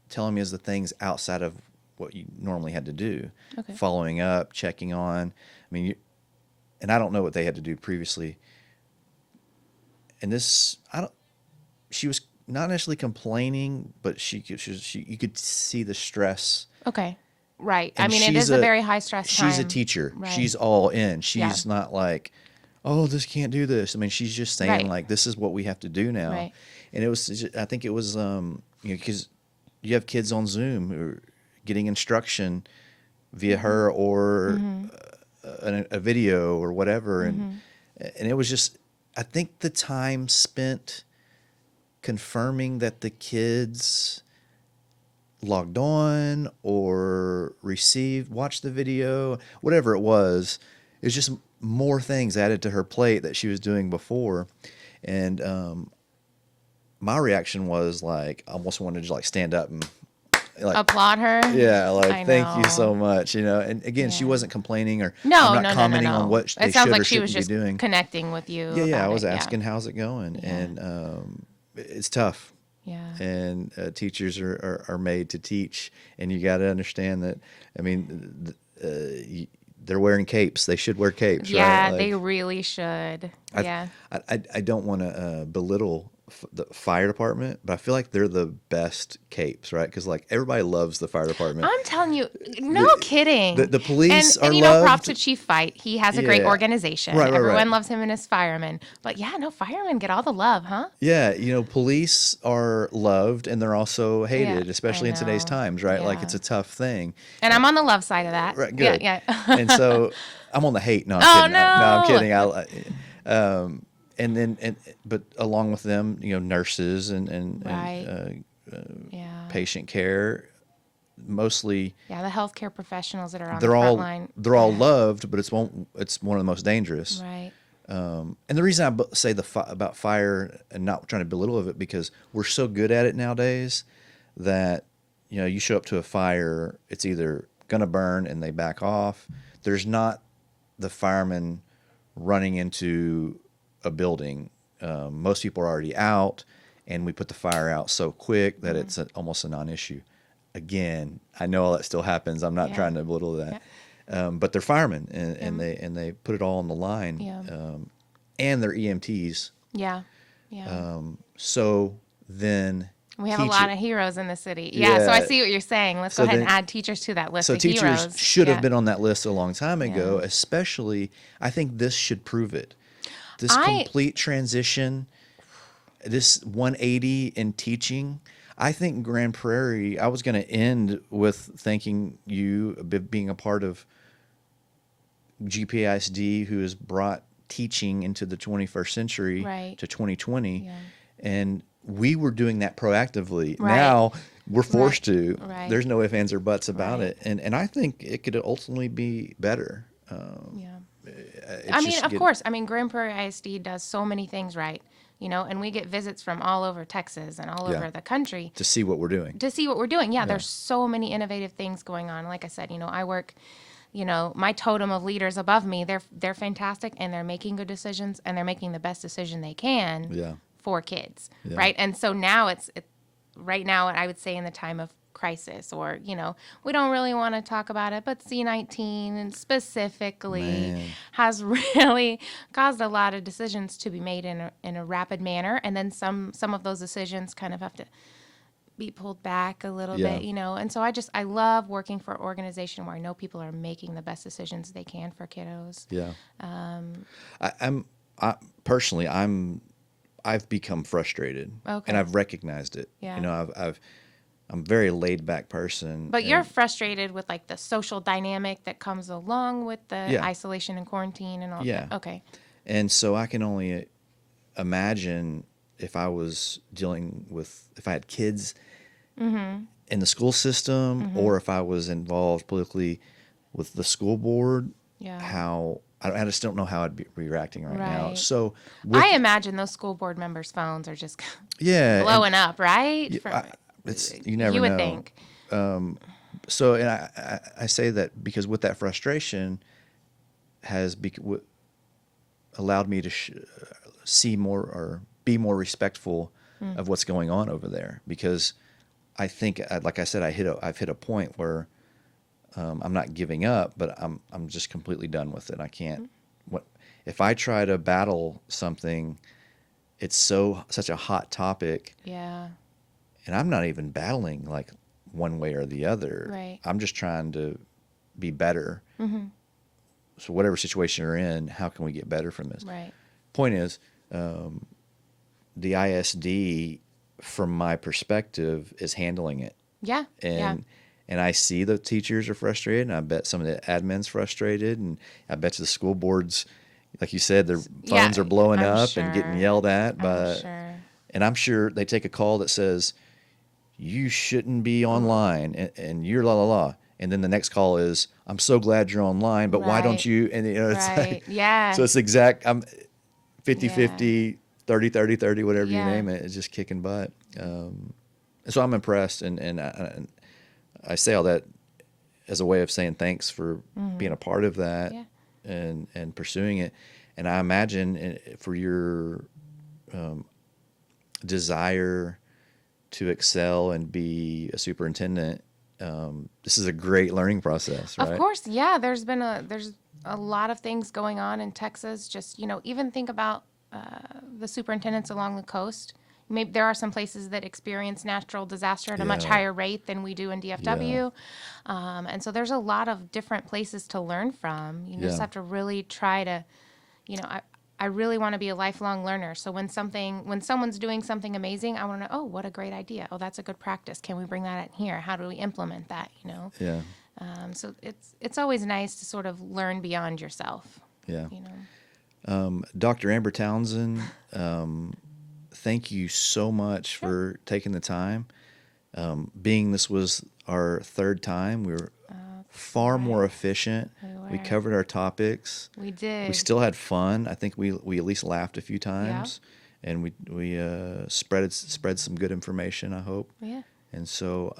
telling me is the things outside of what you normally had to do. Okay. Following up, checking on. I mean, and I don't know what they had to do previously. And she was not necessarily complaining, but you could see the stress. Okay. Right. And it is a very high stress time. She's a teacher. Right. She's all in. She's Yeah. not like, oh, this can't do this. She's just saying Right. like, this is what we have to do now. Right. And I think it was, because you have kids on Zoom who are getting instruction via her or a video or whatever. And it was just, I think the time spent confirming that the kids logged on or watched the video, whatever it was just more things added to her plate that she was doing before. And my reaction was like, I almost wanted to like stand up and like applaud her. Yeah, like I thank you know. so much, And again, she Yeah. wasn't complaining or No, I'm not no, commenting no, no, no. on what they It sounds should like or she was shouldn't just be doing. connecting with you. Yeah, I about was it. asking how's it going, Yeah. and it's tough. Yeah. And teachers are made to teach, and you got to understand that. They're wearing capes. They should wear capes. Yeah, right? they really should. Yeah. I don't want to belittle the fire department, but I feel like they're the best capes, right? Because like everybody loves the fire department. I'm telling you, no kidding. The police are and you know, props loved. to Chief Fight. He has a great Yeah. organization. Right, Everyone right. loves him and his firemen. But yeah, no, firemen get all the love, huh? Yeah, police are loved and they're also hated, Yeah, especially I in today's know. times, right? Like Yeah. it's a tough thing. And I'm on the love side of that. Right, good. Yeah. And so I'm on the hate. No, I'm Oh kidding. No, I'm no. kidding. And then, but along with them, nurses and Right. Yeah. patient care, mostly Yeah, the healthcare professionals that are on the they're front all line. they're all Yeah. loved, but it's one of the most dangerous. Right. And the reason I say about fire and not trying to belittle of it because we're so good at it nowadays that you show up to a fire, it's either gonna burn and they back off. There's not the fireman running into a building. Most people are already out, and we put the fire out so quick that it's almost a non-issue. Again, I know all that still happens. I'm not Yeah. trying to belittle that. Yeah. But they're firemen, and they put it all on the line. Yeah. And they're EMTs. Yeah. Yeah. So then We have a lot of heroes in the city. So Yeah. I see what you're saying. Let's So go ahead and then- add teachers to that list So of teachers heroes. should have Yeah. been on that list a long time ago. Yeah. Especially, I think this should prove it. This I- complete transition, this 180 in teaching. I think Grand Prairie. I was going to end with thanking you being a part of GPISD, who has brought teaching into the 21st century Right. to 2020, Yeah. and we were doing that proactively. Right. Now we're forced Right. to. Right. There's no ifs, ands, or buts about Right. it, and I think it could ultimately be better. Yeah. It's I mean, just of course. I mean, Grand Prairie ISD does so many things right, and we get visits from all over Texas and all Yeah. over the country to see what we're doing. to see what we're doing. Yeah, there's so many innovative things going on. Like I said, I work, my totem of leaders above me, they're fantastic and they're making good decisions and they're making the best decision they can Yeah. for kids, Yeah. right? And so now it's right now, I would say in the time of crisis, or we don't really want to talk about it, but C-19 and specifically Man. has really caused a lot of decisions to be made in a rapid manner, and then some of those decisions kind of have to be pulled back a little Yeah. bit, and so I love working for an organization where I know people are making the best decisions they can for kiddos. Yeah. I personally, I've become frustrated, Okay. and I've recognized it. Yeah. I'm a very laid back person. But you're and- frustrated with like the social dynamic that comes along with the Yeah. isolation and quarantine and all Yeah. that. Okay. And so I can only imagine if I had kids Mm-hmm. in the school system, or if I was involved politically with the school board, Yeah. how I just don't know how I'd be reacting right now. Right. So I imagine those school board members' phones are just yeah, and blowing up, right? you never you would know. think. So, and I say that because with that frustration has allowed me to see more or be more respectful of what's going on over there. Because I think, like I said, I've hit a point where I'm not giving up, but I'm just completely done with it. I can't. If I try to battle something, it's such a hot topic. Yeah. And I'm not even battling like one way or the other. Right. I'm just trying to be better. Mm-hmm. So whatever situation you're in, how can we get better from this? Right. Point is, the ISD, from my perspective, is handling it. Yeah. And I see the teachers are frustrated, and I bet some of the admin's frustrated, and I bet the school boards, like you said, their phones are blowing I'm up sure. and getting yelled at. I'm sure. And I'm sure they take a call that says, you shouldn't be online, and you're la la la. And then the next call is, I'm so glad you're online, but why don't Right. you? And it's Right. like, Yeah. so it's I'm 50-50, 30-30-30, whatever you Yeah. name it. It's just kicking butt. So I'm impressed, and I say all that as a way of saying thanks for being a part of that. Yeah. and pursuing it. And I imagine for your desire to excel and be a superintendent, this is a great learning process, right? Of course, yeah. There's a lot of things going on in Texas. Just even think about the superintendents along the coast. maybe there are some places that experience natural disaster at a much Yeah. higher rate than we do in DFW. And so there's a lot of different places to learn from. You just Yeah. have to really try to, I really want to be a lifelong learner. So when someone's doing something amazing, I want to know, oh, what a great idea. Oh, that's a good practice. Can we bring that in here? How do we implement that? Yeah. So it's always nice to sort of learn beyond yourself. Yeah. You know. Dr. Amber Townsend, thank you so much Sure. for taking the time. Being this was our third time, we were far more efficient. We were. covered our topics. We did. We still had fun. I think we at least laughed a few times, and we spread some good information, I hope. Yeah. And so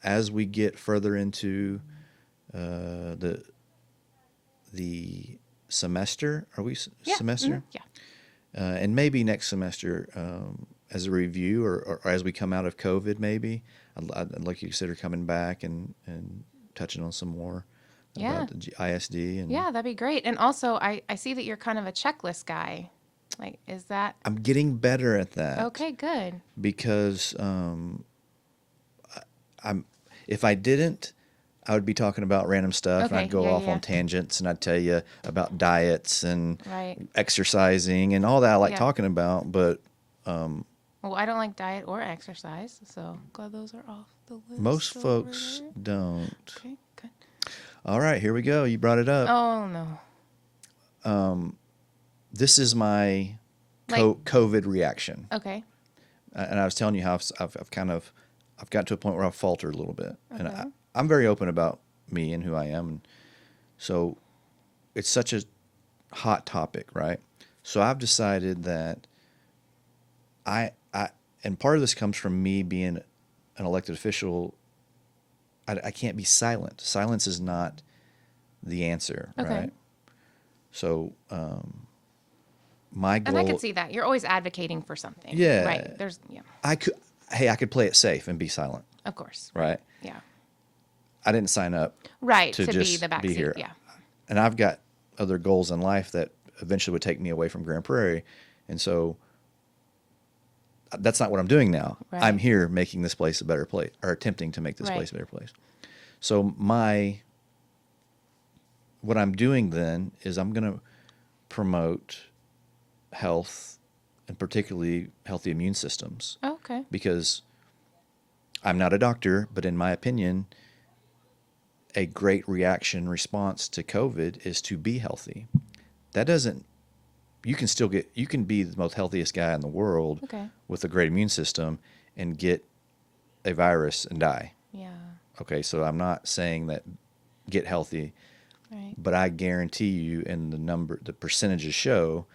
as we get further into the semester, are we semester? Mm-hmm. Yeah. And maybe next semester, as a review or as we come out of COVID, maybe I'd like you to consider coming back and touching on some more about the ISD. And Yeah, that'd be great. And also, I see that you're kind of a checklist guy. Like, is that I'm getting better at that. okay? Good. Because if I didn't, I would be talking about random stuff, and Okay, I'd go yeah, off yeah. on tangents, and I'd tell you about diets and Right. exercising and all that I like Yeah. talking about. But Well, I don't like diet or exercise, so glad those are off the list. most over folks there. don't. Okay, good. All right, here we go. You brought it up. Oh no. This is my Like- COVID reaction, Okay. and I was telling you how I've got to a point where I've faltered a little bit, and Okay. I'm very open about me and who I am, and so it's such a hot topic, right? So I've decided that and part of this comes from me being an elected official. I can't be silent. Silence is not the answer, Okay. right? So my goal. And I could see that you're always advocating for something. Yeah. Right. I could play it safe and be silent, Of course. right? Yeah. I didn't sign up Right. to To be just the backseat. here. Yeah. And I've got other goals in life that eventually would take me away from Grand Prairie, and so that's not what I'm doing now. Right. I'm here making this place a better place, or attempting to make this Right. place a better place. So what I'm doing then is I'm going to promote health, and particularly healthy immune systems, Oh, okay. because I'm not a doctor, but in my opinion, a great response to COVID is to be healthy. That doesn't, you can be the most healthiest guy in the world Okay. with a great immune system and get a virus and die. Yeah. Okay, so I'm not saying that get healthy, Right. but I guarantee you, and the percentages show,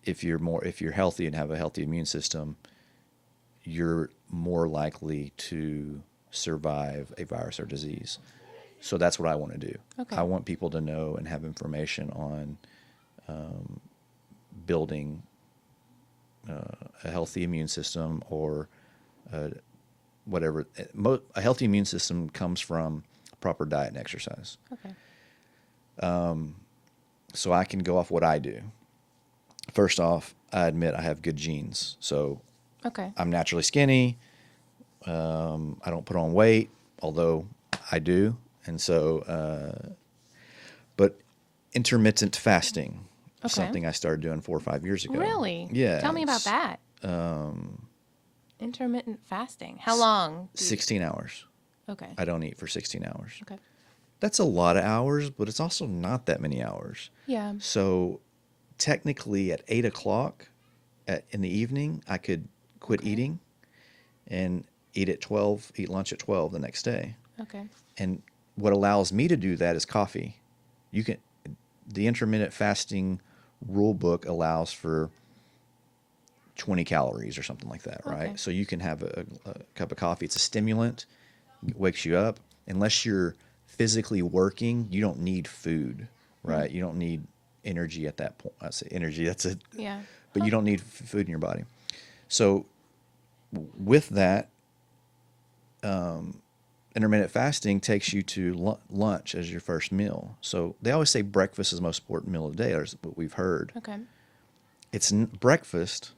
if you're healthy and have a healthy immune system, you're more likely to survive a virus or disease. So that's what I want to do. Okay. I want people to know and have information on building a healthy immune system, or whatever. A healthy immune system comes from proper diet and exercise. Okay. So I can go off what I do. First off, I admit I have good genes. So Okay. I'm naturally skinny. I don't put on weight, although I do. And so, but intermittent fasting is Okay. something I started doing 4 or 5 years ago. Really? Yeah. Tell me about that. Intermittent fasting. How long? 16 hours. Okay. I don't eat for 16 hours. Okay. That's a lot of hours, but it's also not that many hours. Yeah. So technically at 8 o'clock in the evening, I could quit eating and eat lunch at 12 the next day. Okay. And what allows me to do that is coffee. The intermittent fasting rule book allows for 20 calories or something like that, right? Okay. So you can have a cup of coffee. It's a stimulant, it wakes you up. Unless you're physically working, you don't need food, right? You don't need energy at that point. I say energy, that's it. Yeah. But you don't need food in your body. So with that, intermittent fasting takes you to lunch as your first meal. So they always say breakfast is the most important meal of the day. That's what we've heard. Okay. It's breakfast,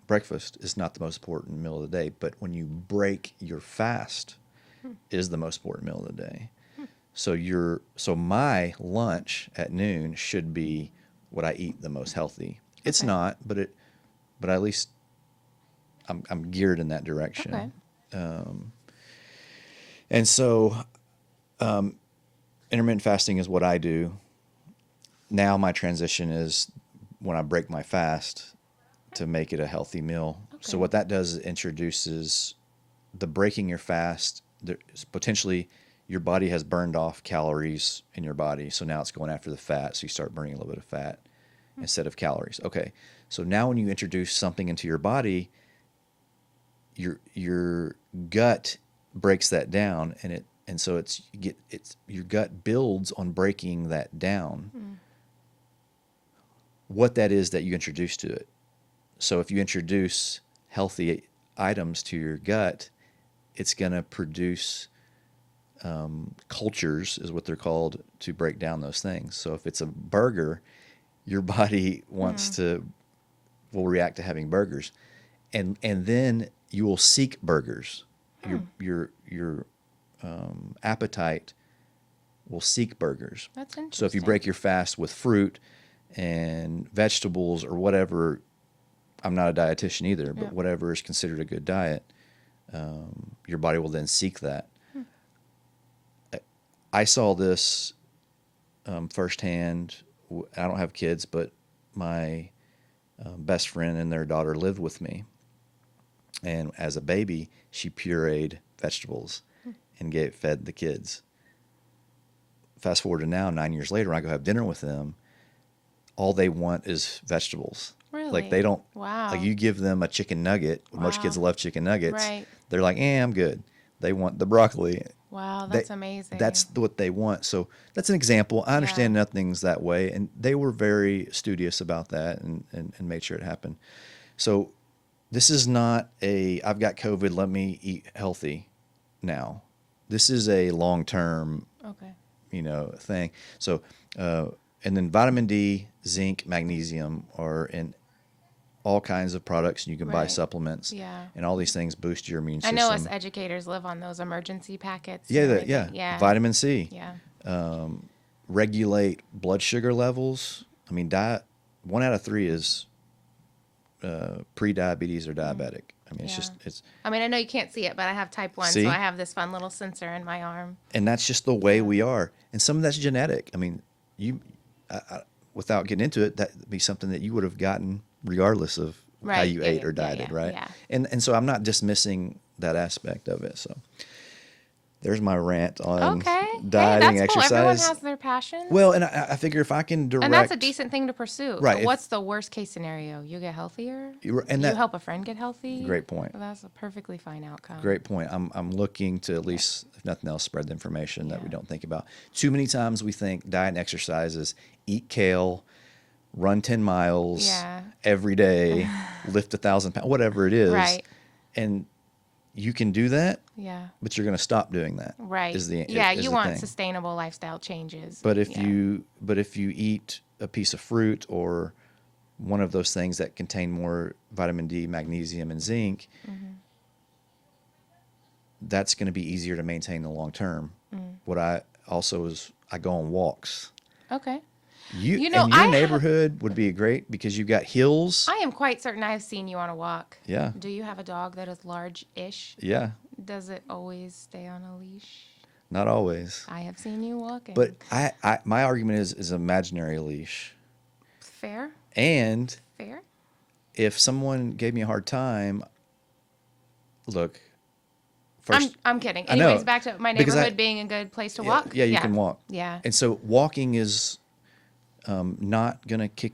breakfast is not the most important meal of the day, but when you break your fast is the most important meal of the day. So my lunch at noon should be what I eat the most healthy. It's Okay. not, but at least I'm geared in that direction. Okay. And so intermittent fasting is what I do. Now my transition is when I break my fast to make it a healthy meal. So Okay. what that does is introduces the breaking your fast. There's potentially your body has burned off calories in your body, so now it's going after the fat. So you start burning a little bit of fat instead of calories. Okay, so now when you introduce something into your body, your gut breaks that down, and so your gut builds on breaking that down. What that is that you introduce to it. So if you introduce healthy items to your gut, it's going to produce cultures, is what they're called, to break down those things. So if it's a burger, your body will react to having burgers, and then you will seek burgers. Your appetite will seek burgers. That's interesting. So if you break your fast with fruit and vegetables or whatever, I'm not a dietitian either, but whatever is considered a good diet, your body will then seek that. I saw this firsthand. I don't have kids, but my best friend and their daughter lived with me. And as a baby, she pureed vegetables and fed the kids. Fast forward to now, 9 years later, when I go have dinner with them, all they want is vegetables. Really? Like they don't. Wow. Like you give them a chicken nugget. Most kids love chicken nuggets. Right. They're like, I'm good. They want the broccoli. Wow, that's amazing. That's what they want. So that's an example. I understand nothing's that way, and they were very studious about that and made sure it happened. So this is not I've got COVID, let me eat healthy now. This is a long-term, okay. Thing. So, and then vitamin D, zinc, magnesium are in all kinds of products, and you can buy Right. supplements. Yeah. And all these things boost your immune I system. know us educators live on those emergency packets. Yeah, and everything. yeah. Vitamin C. Yeah. Regulate blood sugar levels. I mean, 1 out of 3 is pre-diabetes or diabetic. I mean, it's I mean, I know you can't see it, but I have type 1, See? so I have this fun little sensor in my arm. and that's just the way we are. And some of that's genetic. I mean, without getting into it, that'd be something that you would have gotten regardless of how Right. you Yeah, ate or yeah, dieted, yeah, right? yeah. And so I'm not dismissing that aspect of it. So there's my rant on Okay. dieting, Hey, that's cool. exercise. Everyone has their passion. Well, and I figure if I can direct, and that's a decent thing to pursue. Right, But if- what's the worst case scenario? You get healthier? and you that- help a friend get healthy? Great point. Well, that's a perfectly fine outcome. Great point. I'm looking to at least, if nothing else, spread the information that we Yeah. don't think about. Too many times we think diet and exercise is eat kale, run 10 miles Yeah. every day, lift 1,000 pounds, whatever it is. Right. And you can do that, Yeah. but you're going to stop doing that. Right. Is the yeah, is you the want thing. sustainable lifestyle changes. But if Yeah. you eat a piece of fruit or one of those things that contain more vitamin D, magnesium, and zinc, that's going to be easier to maintain in the long term. What I also is I go on walks. Okay. You know, and your I have- neighborhood would be great because you've got hills. I am quite certain I've seen you on a walk. Yeah. Do you have a dog that is large-ish? Yeah, Does it always stay on a leash? not always. I have seen you walking. But my argument is imaginary leash. Fair? And Fair? if someone gave me a hard time, look, first I'm kidding. I know, Anyways, back to my because neighborhood being a good place to walk. Yeah, you can walk. Yeah. And so walking is not going to kick,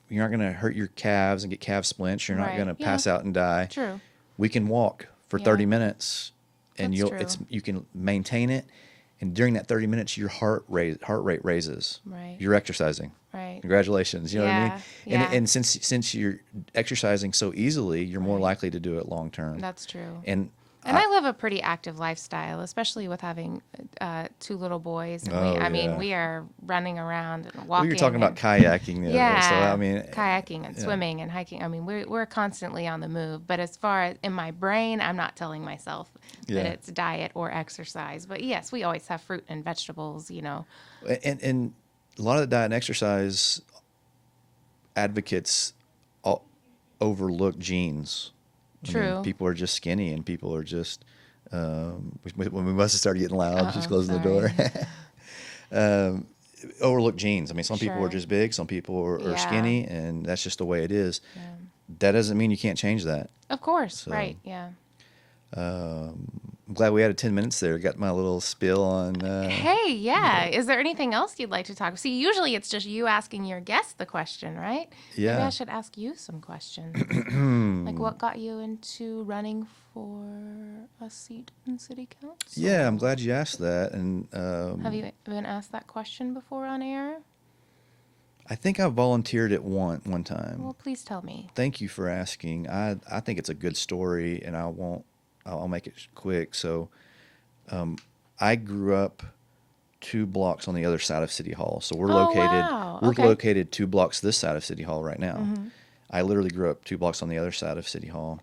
you're not going to hurt your calves and get calf splints. You're not Right. going to Yeah. pass out and die. True. We can walk for Yeah. 30 minutes and That's true. you can maintain it. And during that 30 minutes, your heart rate raises. Right. You're exercising. Right. Congratulations. You know what I mean? Yeah, yeah. And since you're exercising so easily, you're more Right. likely to do it long term. That's true. And And I live a pretty active lifestyle, especially with having 2 little boys. And Oh, I mean, yeah. we are running around and Well, you're walking talking about and kayaking the other day, so I yeah, mean, kayaking and yeah, swimming and hiking. I mean, we're constantly on the move. But as far as in my brain, I'm not telling myself that yeah. it's diet or exercise. But yes, we always have fruit and vegetables, you know. And a lot of the diet and exercise advocates o- overlook genes. I mean, True. people are just skinny, and people are just. When we must have started getting loud, she's Uh-oh, closing the door. sorry. Overlook genes. I mean, some people are Sure. just big, some people are Yeah. skinny, and that's just the way it is. Yeah. That doesn't mean you can't change that. Of course. So Right. Yeah. I'm glad we had 10 minutes there. Got my little spiel on. Hey, yeah. Is there anything else you'd like to talk? See, usually it's just you asking your guest the question, right? Maybe I Yeah. should ask you some questions. Like what got you into running for a seat in city Yeah, I'm council? glad you asked that. And Have you been asked that question before on air? I think I volunteered at one Well, time. please tell me. Thank you for asking. I think it's a good story, and I'll make it quick. So I grew up 2 blocks on the other side of City Hall. So Oh, wow. we're Okay. located 2 blocks this side of City Hall right now. I literally grew up 2 blocks on the other side of City Hall.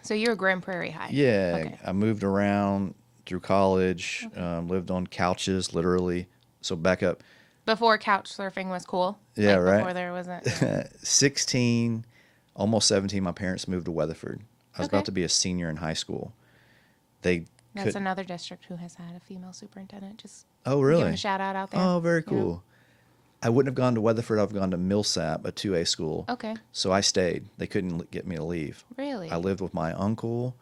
So you're Grand Prairie High. Yeah, Okay. I moved around through college, Okay. lived on couches, literally. So back up, Before couch surfing was cool. yeah, Like before right. there wasn't. Yeah. 16, almost 17, my parents moved to Weatherford. I was Okay. about to be a senior in high school. They That's could, another district who has had a female superintendent. Just oh, giving a really? shout out there. Oh, very You know? cool. I wouldn't have gone to Weatherford. I've gone to Millsap, a 2A school. Okay. So I stayed. They couldn't get me to leave. Really? I lived with my uncle,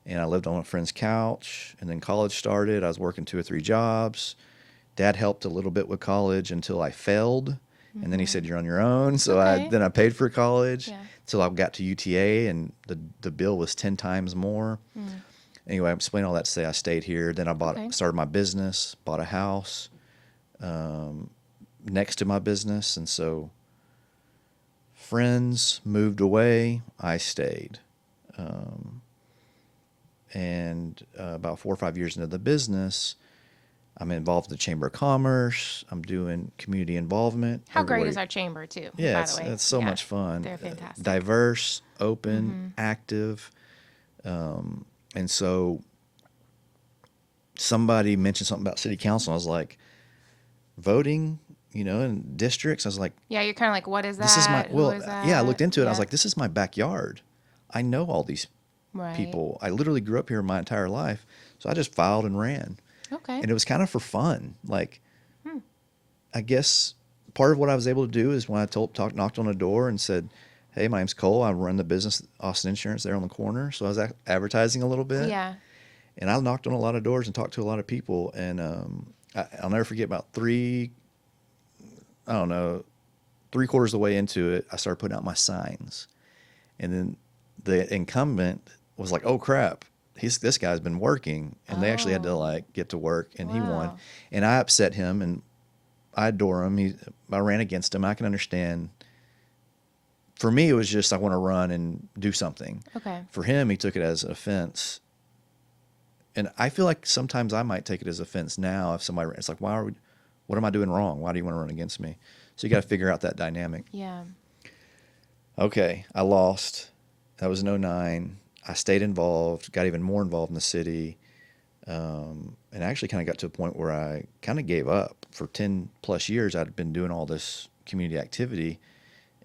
and I lived on a friend's couch. And then college started. I was working 2 or 3 jobs. Dad helped a little bit with college until I failed, and then he said, "You're on your own." So Okay. I paid for college Yeah. until I got to UTA, and the bill was 10 times more. Anyway, I'm explaining all that to say I stayed here. Then I Okay. started my business, bought a house next to my business, and so friends moved away. I stayed, and about 4 or 5 years into the business, I'm involved in the Chamber of Commerce. I'm doing community involvement. How great Everybody- is our chamber too? Yeah, By it's the way, it's so Yeah. much fun. They're fantastic. Diverse, open, active, and so somebody mentioned something about city council. I was like, voting, in districts. I was like, Yeah, you're kind of like, what is that? this is my Who well, is that? yeah. I looked into it. I was Yeah. like, this is my backyard. I know all these Right. people. I literally grew up here my entire life, so I just filed and ran. Okay. And it was kind of for fun. Like, I guess part of what I was able to do is when I knocked on a door and said, "Hey, my name's Cole. I run the business Austin Insurance there on the corner." So I was advertising a little bit, Yeah. and I knocked on a lot of doors and talked to a lot of people. And I'll never forget about I don't know, 3/4 of the way into it, I started putting out my signs, and then the incumbent was like, "Oh crap, this guy's been working," and they actually had to Oh. like get to work, and he won, Wow. and I upset him, and I adore him. I ran against him. I can understand. For me, it was just I want to run and do something. Okay. For him, he took it as offense, and I feel like sometimes I might take it as offense now if somebody. It's like, what am I doing wrong? Why do you want to run against me? So you got to figure out that dynamic. Yeah. Okay, I lost. That was in '09. I stayed involved, got even more involved in the city, and actually kind of got to a point where I kind of gave up. For 10 plus years, I'd been doing all this community activity,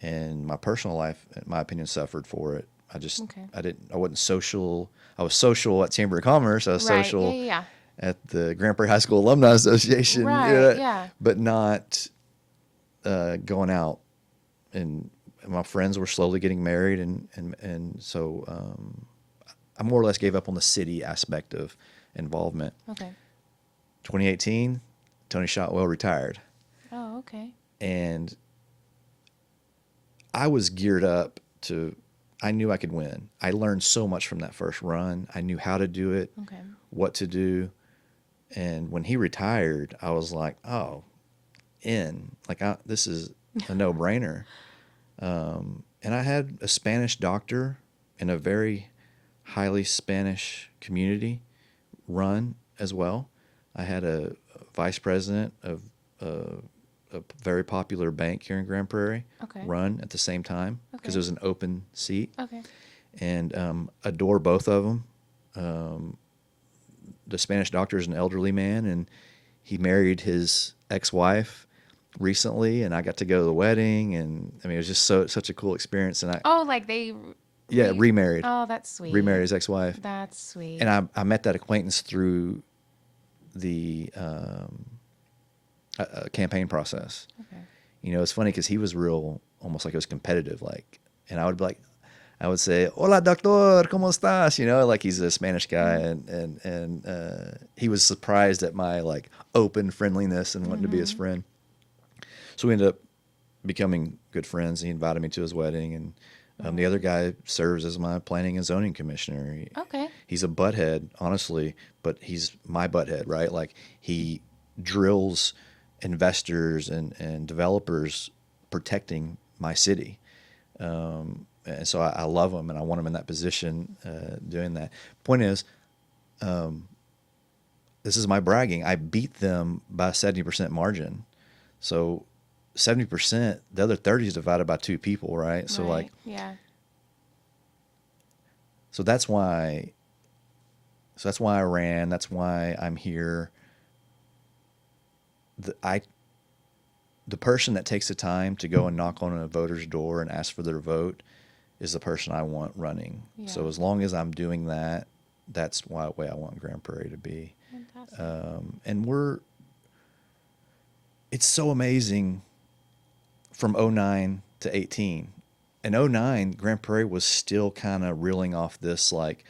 and my personal life, in my opinion, suffered for it. Okay. I wasn't social. I was social at Chamber of Commerce. I was Right. social Yeah. at the Grand Prairie High School Alumni Association. Right, yeah. But not going out. And my friends were slowly getting married, and so I more or less gave up on the city aspect of involvement. Okay. 2018, Tony Shotwell retired, Oh, okay. and I was geared up to. I knew I could win. I learned so much from that first run. I knew how to do it, Okay. what to do, and when he retired, I was like, "Oh, this is a no-brainer." And I had a Spanish doctor in a very highly Spanish community run as well. I had a vice president of a very popular bank here in Grand Prairie Okay. run at the same time because Okay. it was an open seat. Okay. And adore both of them. The Spanish doctor is an elderly man, and he married his ex-wife recently, and I got to go to the wedding, and I mean it was just such a cool experience. And Oh, like they. remarried, Oh, that's sweet. remarried his ex-wife, That's sweet. and I met that acquaintance through the campaign process. Okay. You know, it's funny because he was real, almost like it was competitive, like, and I would be like, I would say, "Hola, doctor, ¿cómo estás?" You know, like he's a Spanish guy, and he was surprised at my like open friendliness and wanting to be his friend. So we ended up becoming good friends. He invited me to his wedding, and the other guy serves as my planning and zoning commissioner. Okay. He's a butthead, honestly, but he's my butthead, right? Like he drills investors and developers protecting my city. And so I love him, and I want him in that position doing that. Point is, this is my bragging. I beat them by a 70% margin. So 70%, the other 30 is divided by two people, right? So like, yeah. so that's why I ran. That's why I'm here. The person that takes the time to go and knock on a voter's door and ask for their vote is the person I want running. Yeah. So as long as I'm doing that, that's the way I want Grand Prairie to be. Fantastic. And it's so amazing from 09 to 18. In 09, Grand Prairie was still kind of reeling off this, like,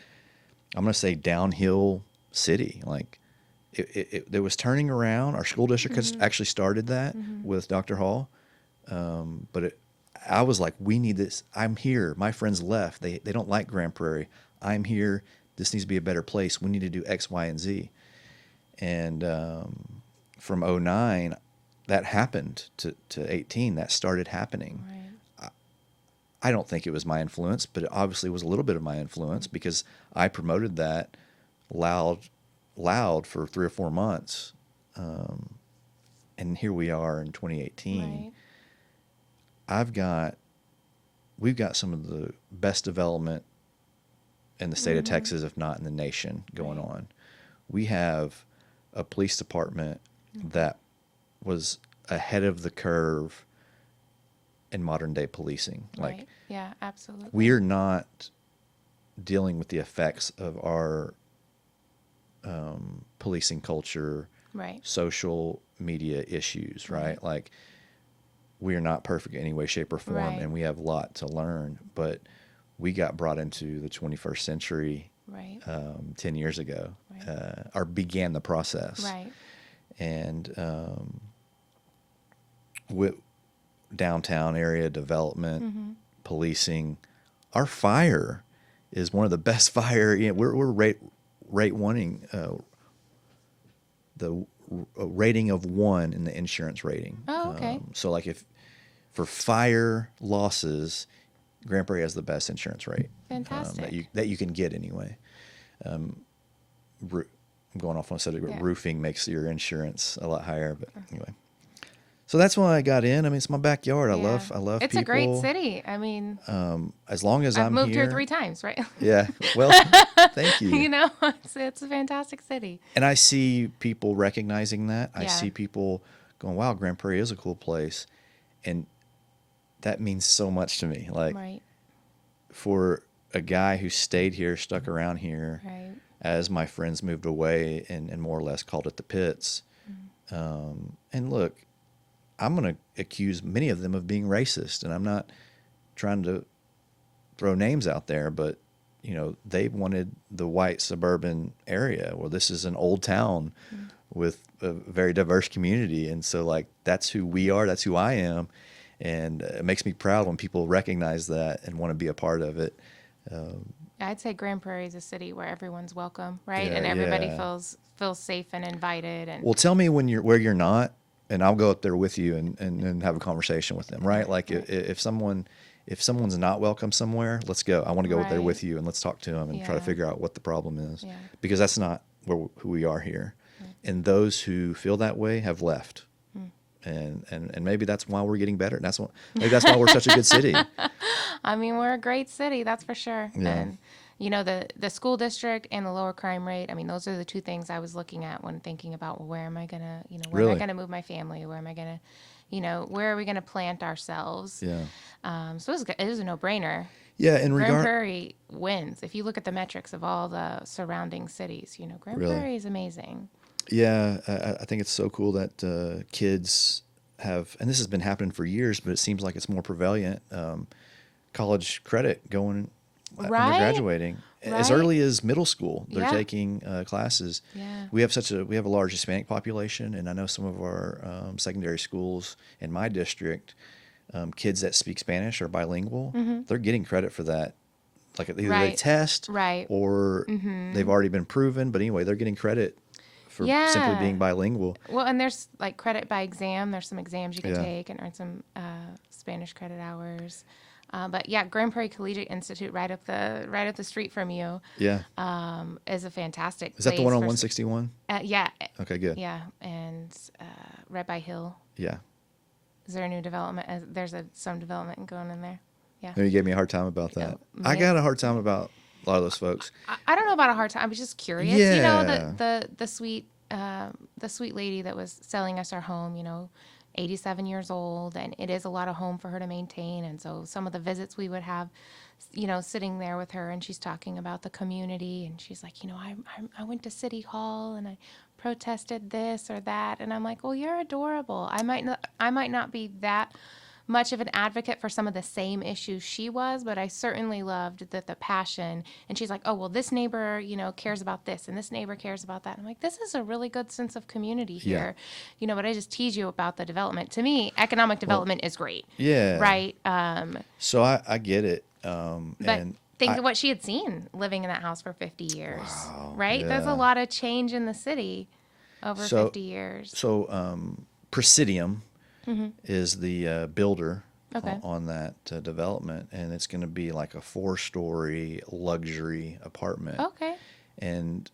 I'm going to say downhill city. Like, it was turning around. Our school district has actually started that with Dr. Hall. But I was like, we need this. I'm here. My friends left. They don't like Grand Prairie. I'm here. This needs to be a better place. We need to do X, Y, and Z. And from 09, that happened to 18. That started happening. Right. I don't think it was my influence, but it obviously was a little bit of my influence because I promoted that loud for 3 or 4 months. And here we are in 2018. Right. We've got some of the best development in the state of Texas, if not in the nation, going on. We have a police department that was ahead of the curve in modern day policing. Right. Like, yeah, absolutely. we are not dealing with the effects of our policing culture, Right. social media issues, right? Like, we are not perfect in any way, shape, or form, Right. and we have a lot to learn, but we got brought into the 21st century Right. 10 years ago, Right. or began the process. Right. And with downtown area development, policing, our fire is one of the best fire. You know, we're rate wanting the rating of 1 in the insurance rating. Oh, okay. So like if for fire losses, Grand Prairie has the best insurance rate. Fantastic. That you can get anyway. I'm going off on a subject, but Yeah. roofing makes your insurance a lot higher. But anyway, so that's why I got in. I mean, it's my backyard. I love It's people. a great city. I mean, As long as I've I'm moved here here 3 times, right? Yeah. Well, thank you. You know, it's a fantastic city. And I see people recognizing that. I Yeah. see people going, "Wow, Grand Prairie is a cool place," and that means so much to me. Like, Right. for a guy who stayed here, stuck around here, Right. as my friends moved away and more or less called it the pits. And look, I'm going to accuse many of them of being racist, and I'm not trying to throw names out there, but you know, they wanted the white suburban area. Well, this is an old town with a very diverse community, and so like that's who we are, that's who I am, and it makes me proud when people recognize that and want to be a part of it. I'd say Grand Prairie is a city where everyone's welcome, right? Yeah, And everybody yeah. feels safe and invited. And Well, tell me where you're not, and I'll go up there with you and have a conversation with them, right? Like if someone if someone's not welcome somewhere, let's go. I want to go there Right. with you, and let's talk to them and try to Yeah. figure out what the problem is, Yeah. because that's not who we are here. And those who feel that way have left. And maybe that's why we're getting better. Maybe that's why we're such a good city. I mean, we're a great city, that's for sure. Yeah. And the school district and the lower crime rate. I mean, those are the two things I was looking at when thinking about, well, where am I gonna, where am I Really? gonna move my family? Where am I gonna, where are we gonna plant ourselves? Yeah. So it is a no-brainer. Yeah. In Grand regard, Prairie wins. If you look at the metrics of all the surrounding cities, Grand Really? Prairie is amazing. yeah, I think it's so cool that kids have, and this has been happening for years, but it seems like it's more prevalent. College credit going when Right? they're graduating as Right? early as middle school. They're Yeah. taking classes. Yeah. We have a large Hispanic population, and I know some of our secondary schools in my district, kids that speak Spanish are bilingual. They're getting credit for that. Like either they Right. test, Right. or they've already been proven. But anyway, they're getting credit for simply Yeah. being bilingual. Well, and there's like credit by exam. There's some exams you can Yeah. take and earn some Spanish credit hours. But yeah, Grand Prairie Collegiate Institute, right up the street from you, Yeah. is a fantastic. Is that the place one on for- 161? Yeah, Okay, good. yeah, and right by Hill. Yeah. Is there a new development? There's some development going in there. Yeah. No, you gave me a hard time about that. Oh, I man. got a hard time about a lot of those folks. I don't know about a hard time. I was just curious. Yeah. The sweet lady that was selling us our home, 87 years old, and it is a lot of home for her to maintain. And so some of the visits we would have, sitting there with her, and she's talking about the community, and she's like, I went to City Hall and I protested this or that, and I'm like, well, you're adorable. I might not be that much of an advocate for some of the same issues she was, but I certainly loved the passion. And she's like, oh, well, this neighbor, cares about this, and this neighbor cares about that. I'm like, this is a really good sense of community here. But I just tease you about the development. To me, economic development is great. Yeah. Right. So I get it. But And think of what she had seen living in that house for 50 years. Wow, Right? There's yeah. a lot of change in the city over 50 years. So Presidium is the builder Okay. on that development, and it's going to be like a 4-story luxury apartment. Okay. And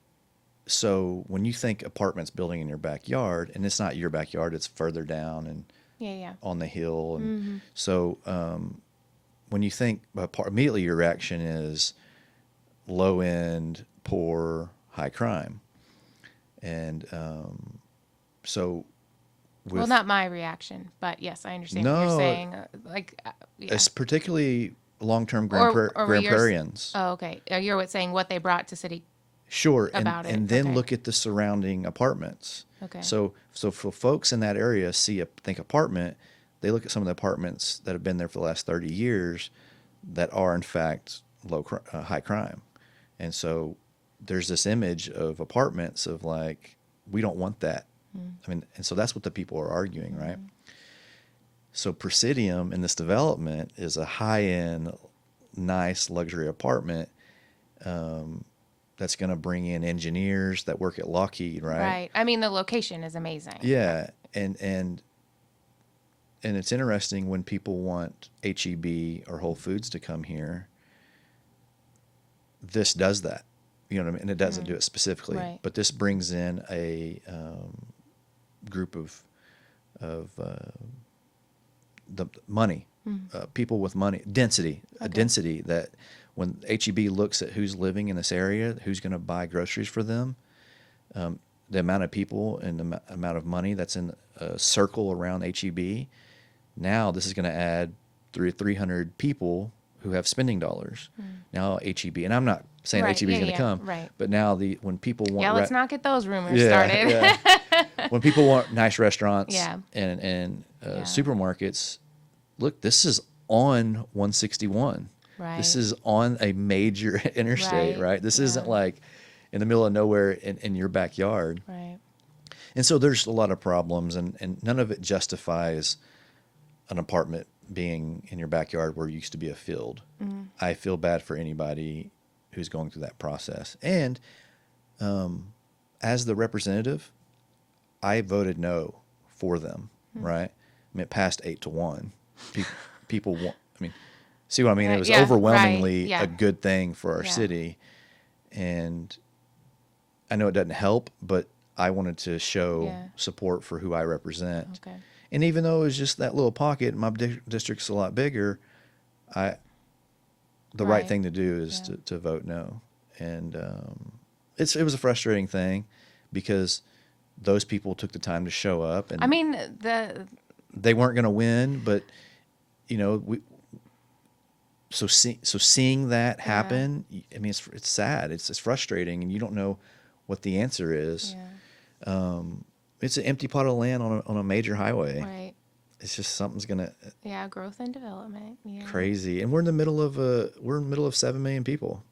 so when you think apartments building in your backyard, and it's not your backyard, it's further down and Yeah. on the hill. And so when you think, immediately your reaction is low end, poor, high crime. And so Well, not my reaction, but yes, I understand what No. you're saying. Yeah. it's particularly long-term Or were Grand yours- Prairians. Oh, okay. You're saying what they brought to city. Sure, about it, and then okay. look at the surrounding apartments. Okay. So for folks in that area think apartment, they look at some of the apartments that have been there for the last 30 years that are in fact high crime. And so there's this image of apartments of like, we don't want that. I mean, and so that's what the people are arguing, right? So Presidium in this development is a high-end, nice luxury apartment that's going to bring in engineers that work at Lockheed, right? Right. I mean, the location is amazing. Yeah, and it's interesting when people want HEB or Whole Foods to come here. This does that, you know what I mean? And it doesn't do it specifically, Right. but this brings in a group of the money, people with money, density, a density that when HEB looks at who's living in this area, who's going to buy groceries for them, the amount of people and the amount of money that's in a circle around HEB, now this is going to add 300 people who have spending dollars. Now HEB, and I'm not saying Right, HEB is yeah, going to yeah, come, right. but now when people want Yeah, let's not get those rumors started. yeah. When people want nice restaurants Yeah. and Yeah. supermarkets, look, this is on 161. Right. This is on a major interstate, Right. right? This Yeah. isn't like in the middle of nowhere in your backyard. Right. And so there's a lot of problems, and none of it justifies an apartment being in your backyard where it used to be a field. I feel bad for anybody who's going through that process. And as the representative, I voted no for them, right? I mean, it passed 8-1. People want, I mean, See what I mean? It was Yeah, overwhelmingly right, yeah. a good thing for our Yeah. city. And I know it doesn't help, but I wanted to show Yeah. support for who I represent. Okay. And even though it was just that little pocket, my district's a lot bigger, the right Right. thing to do is Yeah. to vote no. And it was a frustrating thing because those people took the time to show up, and I mean, they weren't going to win, but seeing that happen, I mean, it's sad. It's frustrating, and you don't know what the answer is. yeah. It's an empty plot of land on a major highway. Right. It's just something's gonna Yeah, growth and development. Yeah. crazy, and we're in the middle of 7 million people,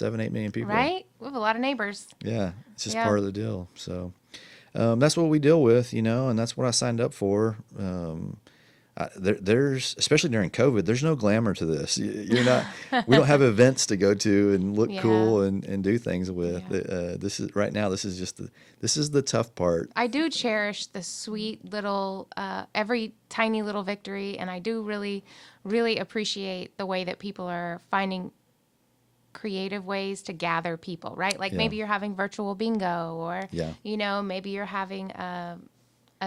8 million people. Right? We have a lot of neighbors. Yeah, it's just Yeah. part of the deal. So that's what we deal with, and that's what I signed up for. There's, especially during COVID, there's no glamour to this. You're not. We don't have events to go to and look Yeah. cool and do things with. Yeah. This is right now. This is the tough part. I do cherish the sweet little, every tiny little victory, and I do really, really appreciate the way that people are finding creative ways to gather people, right? Like Yeah. maybe you're having virtual bingo, or Yeah. maybe you're having a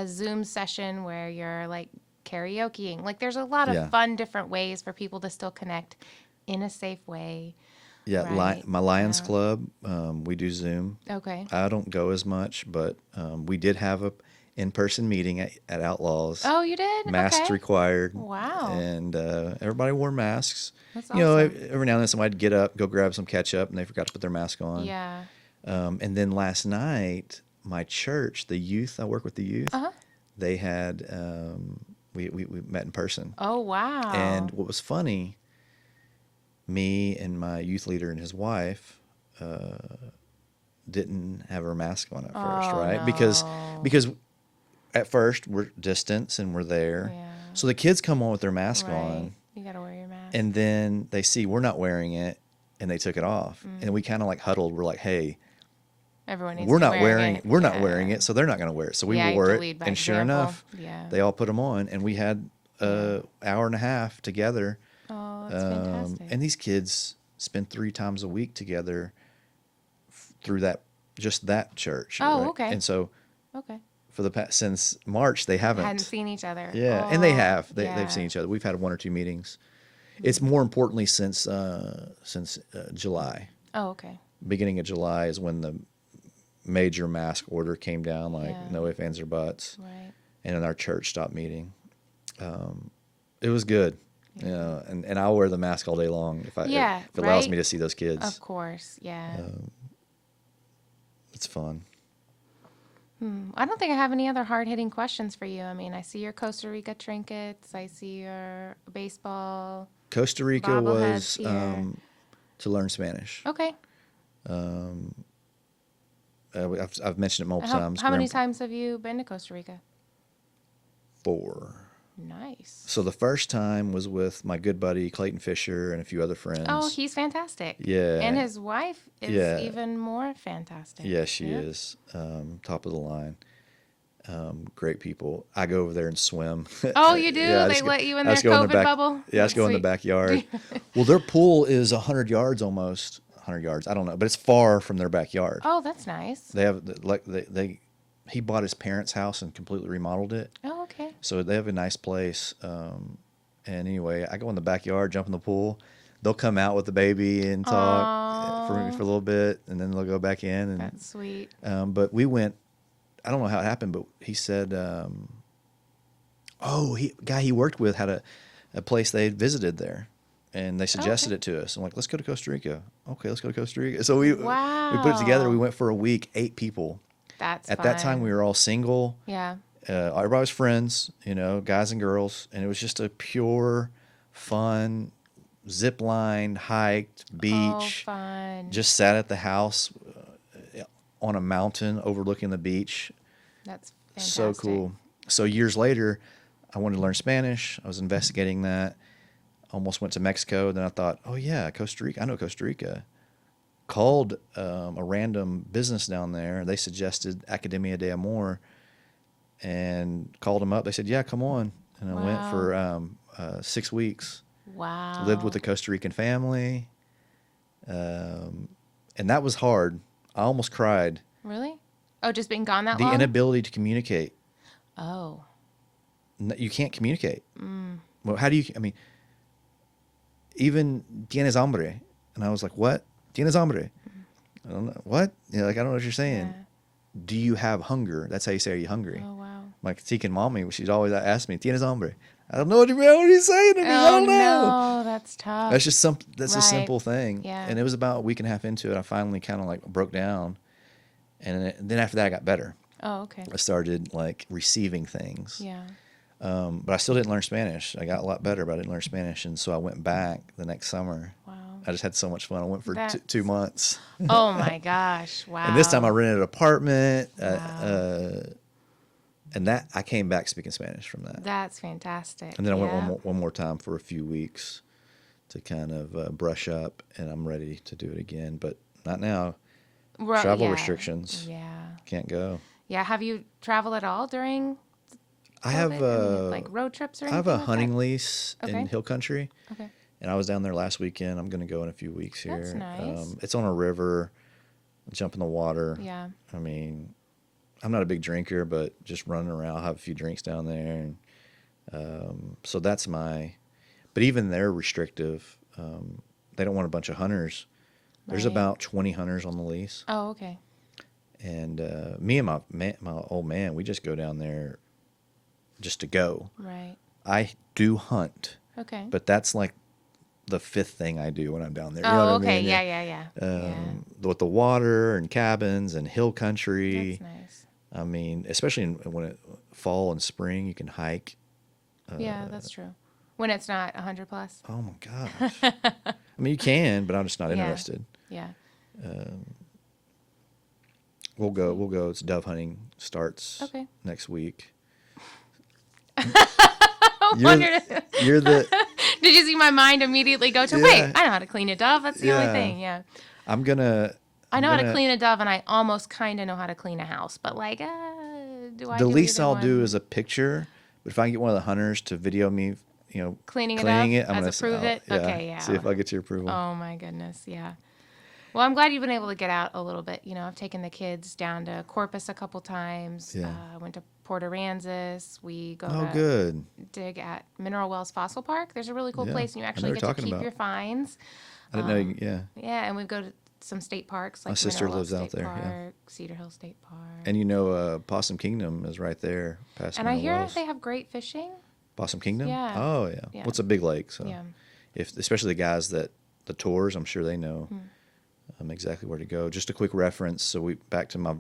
Zoom session where you're like karaokeing. Like there's a lot of Yeah. fun different ways for people to still connect in a safe way. Yeah, Right. my Lions Yeah. Club, we do Zoom. Okay. I don't go as much, but we did have a in-person meeting at Outlaws. Oh, you did? Masks Okay. required. Wow. And everybody wore masks. That's Every now and then somebody would get up, go grab some ketchup, and they forgot to put their mask on. Yeah. And then last night, my church, the youth, I work with the youth, Uh-huh. they had, we met in person. Oh, wow. And what was funny, me and my youth leader and his wife didn't have our mask on at first, Oh, right? no. Because at first we're distance and we're there. Yeah. So the kids come on with their mask Right. on, You got to wear your mask. and then they see we're not wearing it, and they took it off. Mm. And we kind of like huddled. We're like, hey, Everyone needs we're to not be wearing it. we're not Yeah. wearing it, so they're not going to wear it. So we Yeah, you wore have to it, lead by and sure example. enough, Yeah. they all put them on, and we had an hour and a half together. Oh, that's fantastic. And these kids spend 3 times a week together through that church. Oh, right? okay. And so Okay. for the past since March they haven't. Hadn't seen each other. Yeah, Oh, and they have. yeah. They've seen each other. We've had 1 or 2 meetings. It's more importantly since July. Oh, okay. Beginning of July is when the major mask order came down, like Yeah. no ifs, ands, or buts. Right. And then our church stopped meeting. It was good. And I'll wear the mask all day long if it allows right? me to see those kids. Of course. Yeah. It's fun. I don't think I have any other hard-hitting questions for you. I mean, I see your Costa Rica trinkets. I see your baseball. Costa Rica Bobbleheads was here. to learn Spanish. Okay. I've mentioned it multiple times. How many Grand- times have you been to Costa Rica? 4. Nice. So the first time was with my good buddy Clayton Fisher and a few other friends. Oh, he's fantastic. Yeah. And his wife is Yeah. even more fantastic. Yeah, she is. Top of the line. Great people. I go over there and swim. Oh, you do? Yeah, I They just go- let you in I their just go in the COVID back- bubble? Yeah, I just go in the Sweet. backyard. Well, their pool is 100 yards almost. 100 yards. I don't know, but it's far from their backyard. Oh, that's nice. They have he bought his parents' house and completely remodeled it. Oh, okay. So they have a nice place. And anyway, I go in the backyard, jump in the pool. They'll come out with the baby and talk for a little bit, and then they'll go back in. And That's sweet. but we went. I don't know how it happened, but he said, guy he worked with had a place they had visited there, and they suggested Okay. it to us. I'm like, let's go to Costa Rica. Okay, let's go to Costa Rica. So we put it together. Wow. We went for a week, 8 people. That's At that time, fun. we were all single. Yeah. Everybody was friends, guys and girls, and it was just a pure, fun, zip line, hiked, Oh, beach. fun. Just sat at the house on a mountain overlooking the beach. That's fantastic. So cool. So years later, I wanted to learn Spanish. I was investigating that. Almost went to Mexico. Then I thought, oh yeah, Costa Rica. I know Costa Rica. Called a random business down there. They suggested Academia de Amor, and called them up. They said, yeah, come on. And I went for 6 weeks. Wow. Lived with a Costa Rican family. And that was hard. I almost cried. Really? Oh, just being gone that The long? inability to communicate. Oh. You can't communicate. Well, how do you, I mean, even tienes hambre. And I was like, what? Tienes hambre. I don't know. What? You know, like, I don't know what you're saying. Yeah. Do you have hunger? That's how you say, are you hungry? Oh, wow. My Tican mommy, she'd always ask me, tienes hambre. I don't know what are you saying to me? I don't know. No, that's tough. That's just that's a Right. simple thing. Yeah. And it was about a week and a half into it. I finally kind of like broke down. And then after that, I got better. Oh, okay. I started like receiving things. Yeah. But I still didn't learn Spanish. I got a lot better, but I didn't learn Spanish. And so I went back the next summer. Wow. I just had so much fun. I went for That's- 2 months. Oh my gosh! Wow. And this time I rented an apartment. Wow. And that I came back speaking Spanish from that. That's fantastic. And then I went Yeah. one more time for a few weeks to kind of brush up, and I'm ready to do it again. But not now. Travel Yeah. restrictions. Yeah. Can't go. Yeah. Have you traveled at all during? I have COVID? I mean, like road trips or I anything? have a like hunting that? lease Okay. in Hill Country, Okay. and I was down there last weekend. I'm going to go in a few weeks here. That's nice. It's on a river. Jump in the water. Yeah. I mean, I'm not a big drinker, but just running around, I'll have a few drinks down there, and so that's my. But even they're restrictive. They don't want a bunch of hunters. There's Right. about 20 hunters on the lease, Oh, okay. and me and my old man, we just go down there just to go. Right. I do hunt, Okay. but that's like the 5th thing I do when I'm down there. You Oh, know what okay. I mean? Yeah. With the water and cabins and hill country. That's nice. I mean, especially when it fall and spring, you can hike. Yeah, that's true. When it's not 100 plus. Oh my gosh! I mean, you can, but I'm just not Yeah. interested. Yeah. We'll go. It's dove hunting starts Okay. next week. I You're wondered. you're the. Did you see my mind immediately go to, Yeah. wait, I know how to clean a dove. That's the only Yeah. thing. Yeah. I'm gonna. I know I'm how to gonna- clean a dove, and I almost kind of know how to clean a house. But, like, do I The do least either I'll one? do is a picture, but if I can get one of the hunters to video me, Cleaning a cleaning dove it, I'm as gonna approve it? Okay, yeah. See if I get your approval. Oh, my goodness. Yeah. Well, I'm glad you've been able to get out a little bit. You know, I've taken the kids down to Corpus a couple times. Yeah. Went to Port Aransas. We go Oh, to good. dig at Mineral Wells Fossil Park. There's a really cool Yeah, place, and you I know actually what get you're to talking keep about. your finds. I didn't know. Yeah. Yeah, and we go to some state parks like My sister Mineral Wells lives out State there, yeah. Park, Cedar Hill State Park. And Possum Kingdom is right there past And I Mineral hear Wells. they have great fishing. Possum Kingdom? Yeah. Oh, yeah. Yeah. Well, it's a big lake, so Yeah. if especially the guys the tours, I'm sure they know exactly where to go. Just a quick reference. So back to my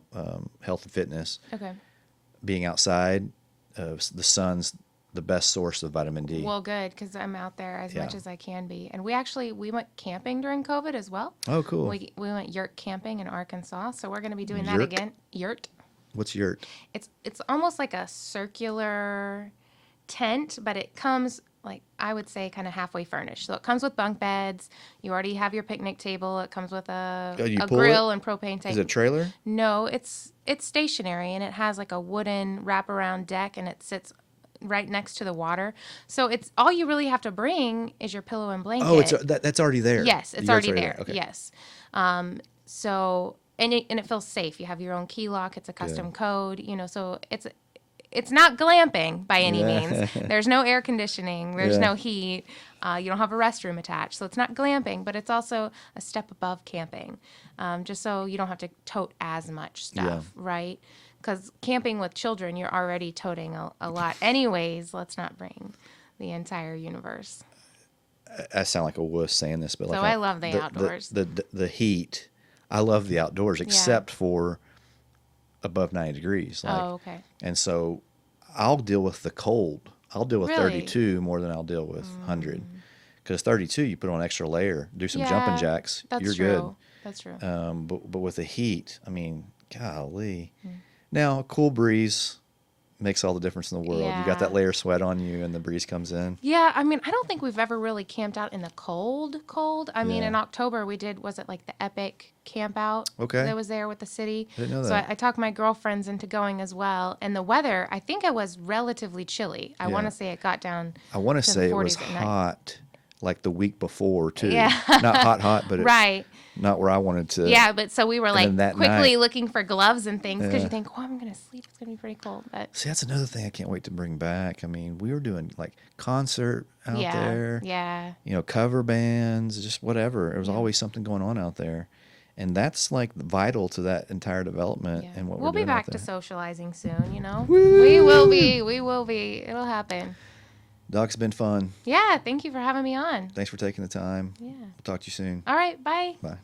health and fitness. Okay. Being outside, the sun's the best source of vitamin D. Well, good, because I'm out there as Yeah. much as I can be. And we went camping during COVID as well. Oh, cool. We went yurt camping in Arkansas, so we're going to be doing that Yurt? again. Yurt. What's yurt? It's almost like a circular tent, but it comes, like, I would say, kind of halfway furnished. So it comes with bunk beds. You already have your picnic table. It comes with a Oh, you pull grill it? and propane tank. Is it a trailer? No, it's stationary, and it has like a wooden wraparound deck, and it sits right next to the water. So it's all you really have to bring is your pillow and blanket. Oh, that's already there. Yes, The it's yurt's already there. Okay. Yes. So it feels safe. You have your own key lock. It's a custom code. So it's not glamping by any Yeah. means. There's no air conditioning. There's Yeah. no heat. You don't have a restroom attached. So it's not glamping, but it's also a step above camping, just so you don't have to tote as much stuff, right? Because camping with children, you're already toting a lot. Anyways, let's not bring the entire universe. I sound like a wuss saying this, but So like I love the outdoors. The heat. I love the outdoors, except for above 90 degrees. Like, Oh, okay. And so I'll deal with the cold. I'll deal with Really? 32 more than I'll deal with 100. Because 32, you put on an extra layer, do some jumping jacks, That's you're true. That's true. good. But with the heat, I mean, golly. Mm. Now, a cool breeze makes all the difference in the world. You got Yeah. that layer of sweat on you, and the breeze comes in. Yeah, I mean, I don't think we've ever really camped out in the cold. I mean, Yeah. in October we did, was it like the Epic camp out Okay. that was there with the city? I didn't know So that. I talked my girlfriends into going as well. And the weather, I think it was relatively chilly. I want Yeah. to say it got down I want to to the say it was 40s at night. hot, like the week before too. Yeah. Not hot, but Right. not where I wanted to. Yeah, but so we were And like then that quickly night- looking for gloves and things because Yeah. you think, oh, I'm gonna sleep. It's gonna be pretty cold. But See, that's another thing I can't wait to bring back. I mean, we were doing like concert out yeah, there. yeah, You know, cover bands, just whatever. There was Yeah. always something going on out there. And that's like vital to that entire development yeah. and what We'll we're be doing out back to there. socializing soon. You know, Woo! we will be. We will be. It'll happen. Doc, it's been fun. Yeah. Thank you for having me on. Thanks for taking the time. Yeah. We'll talk to you soon. All right. Bye. Bye.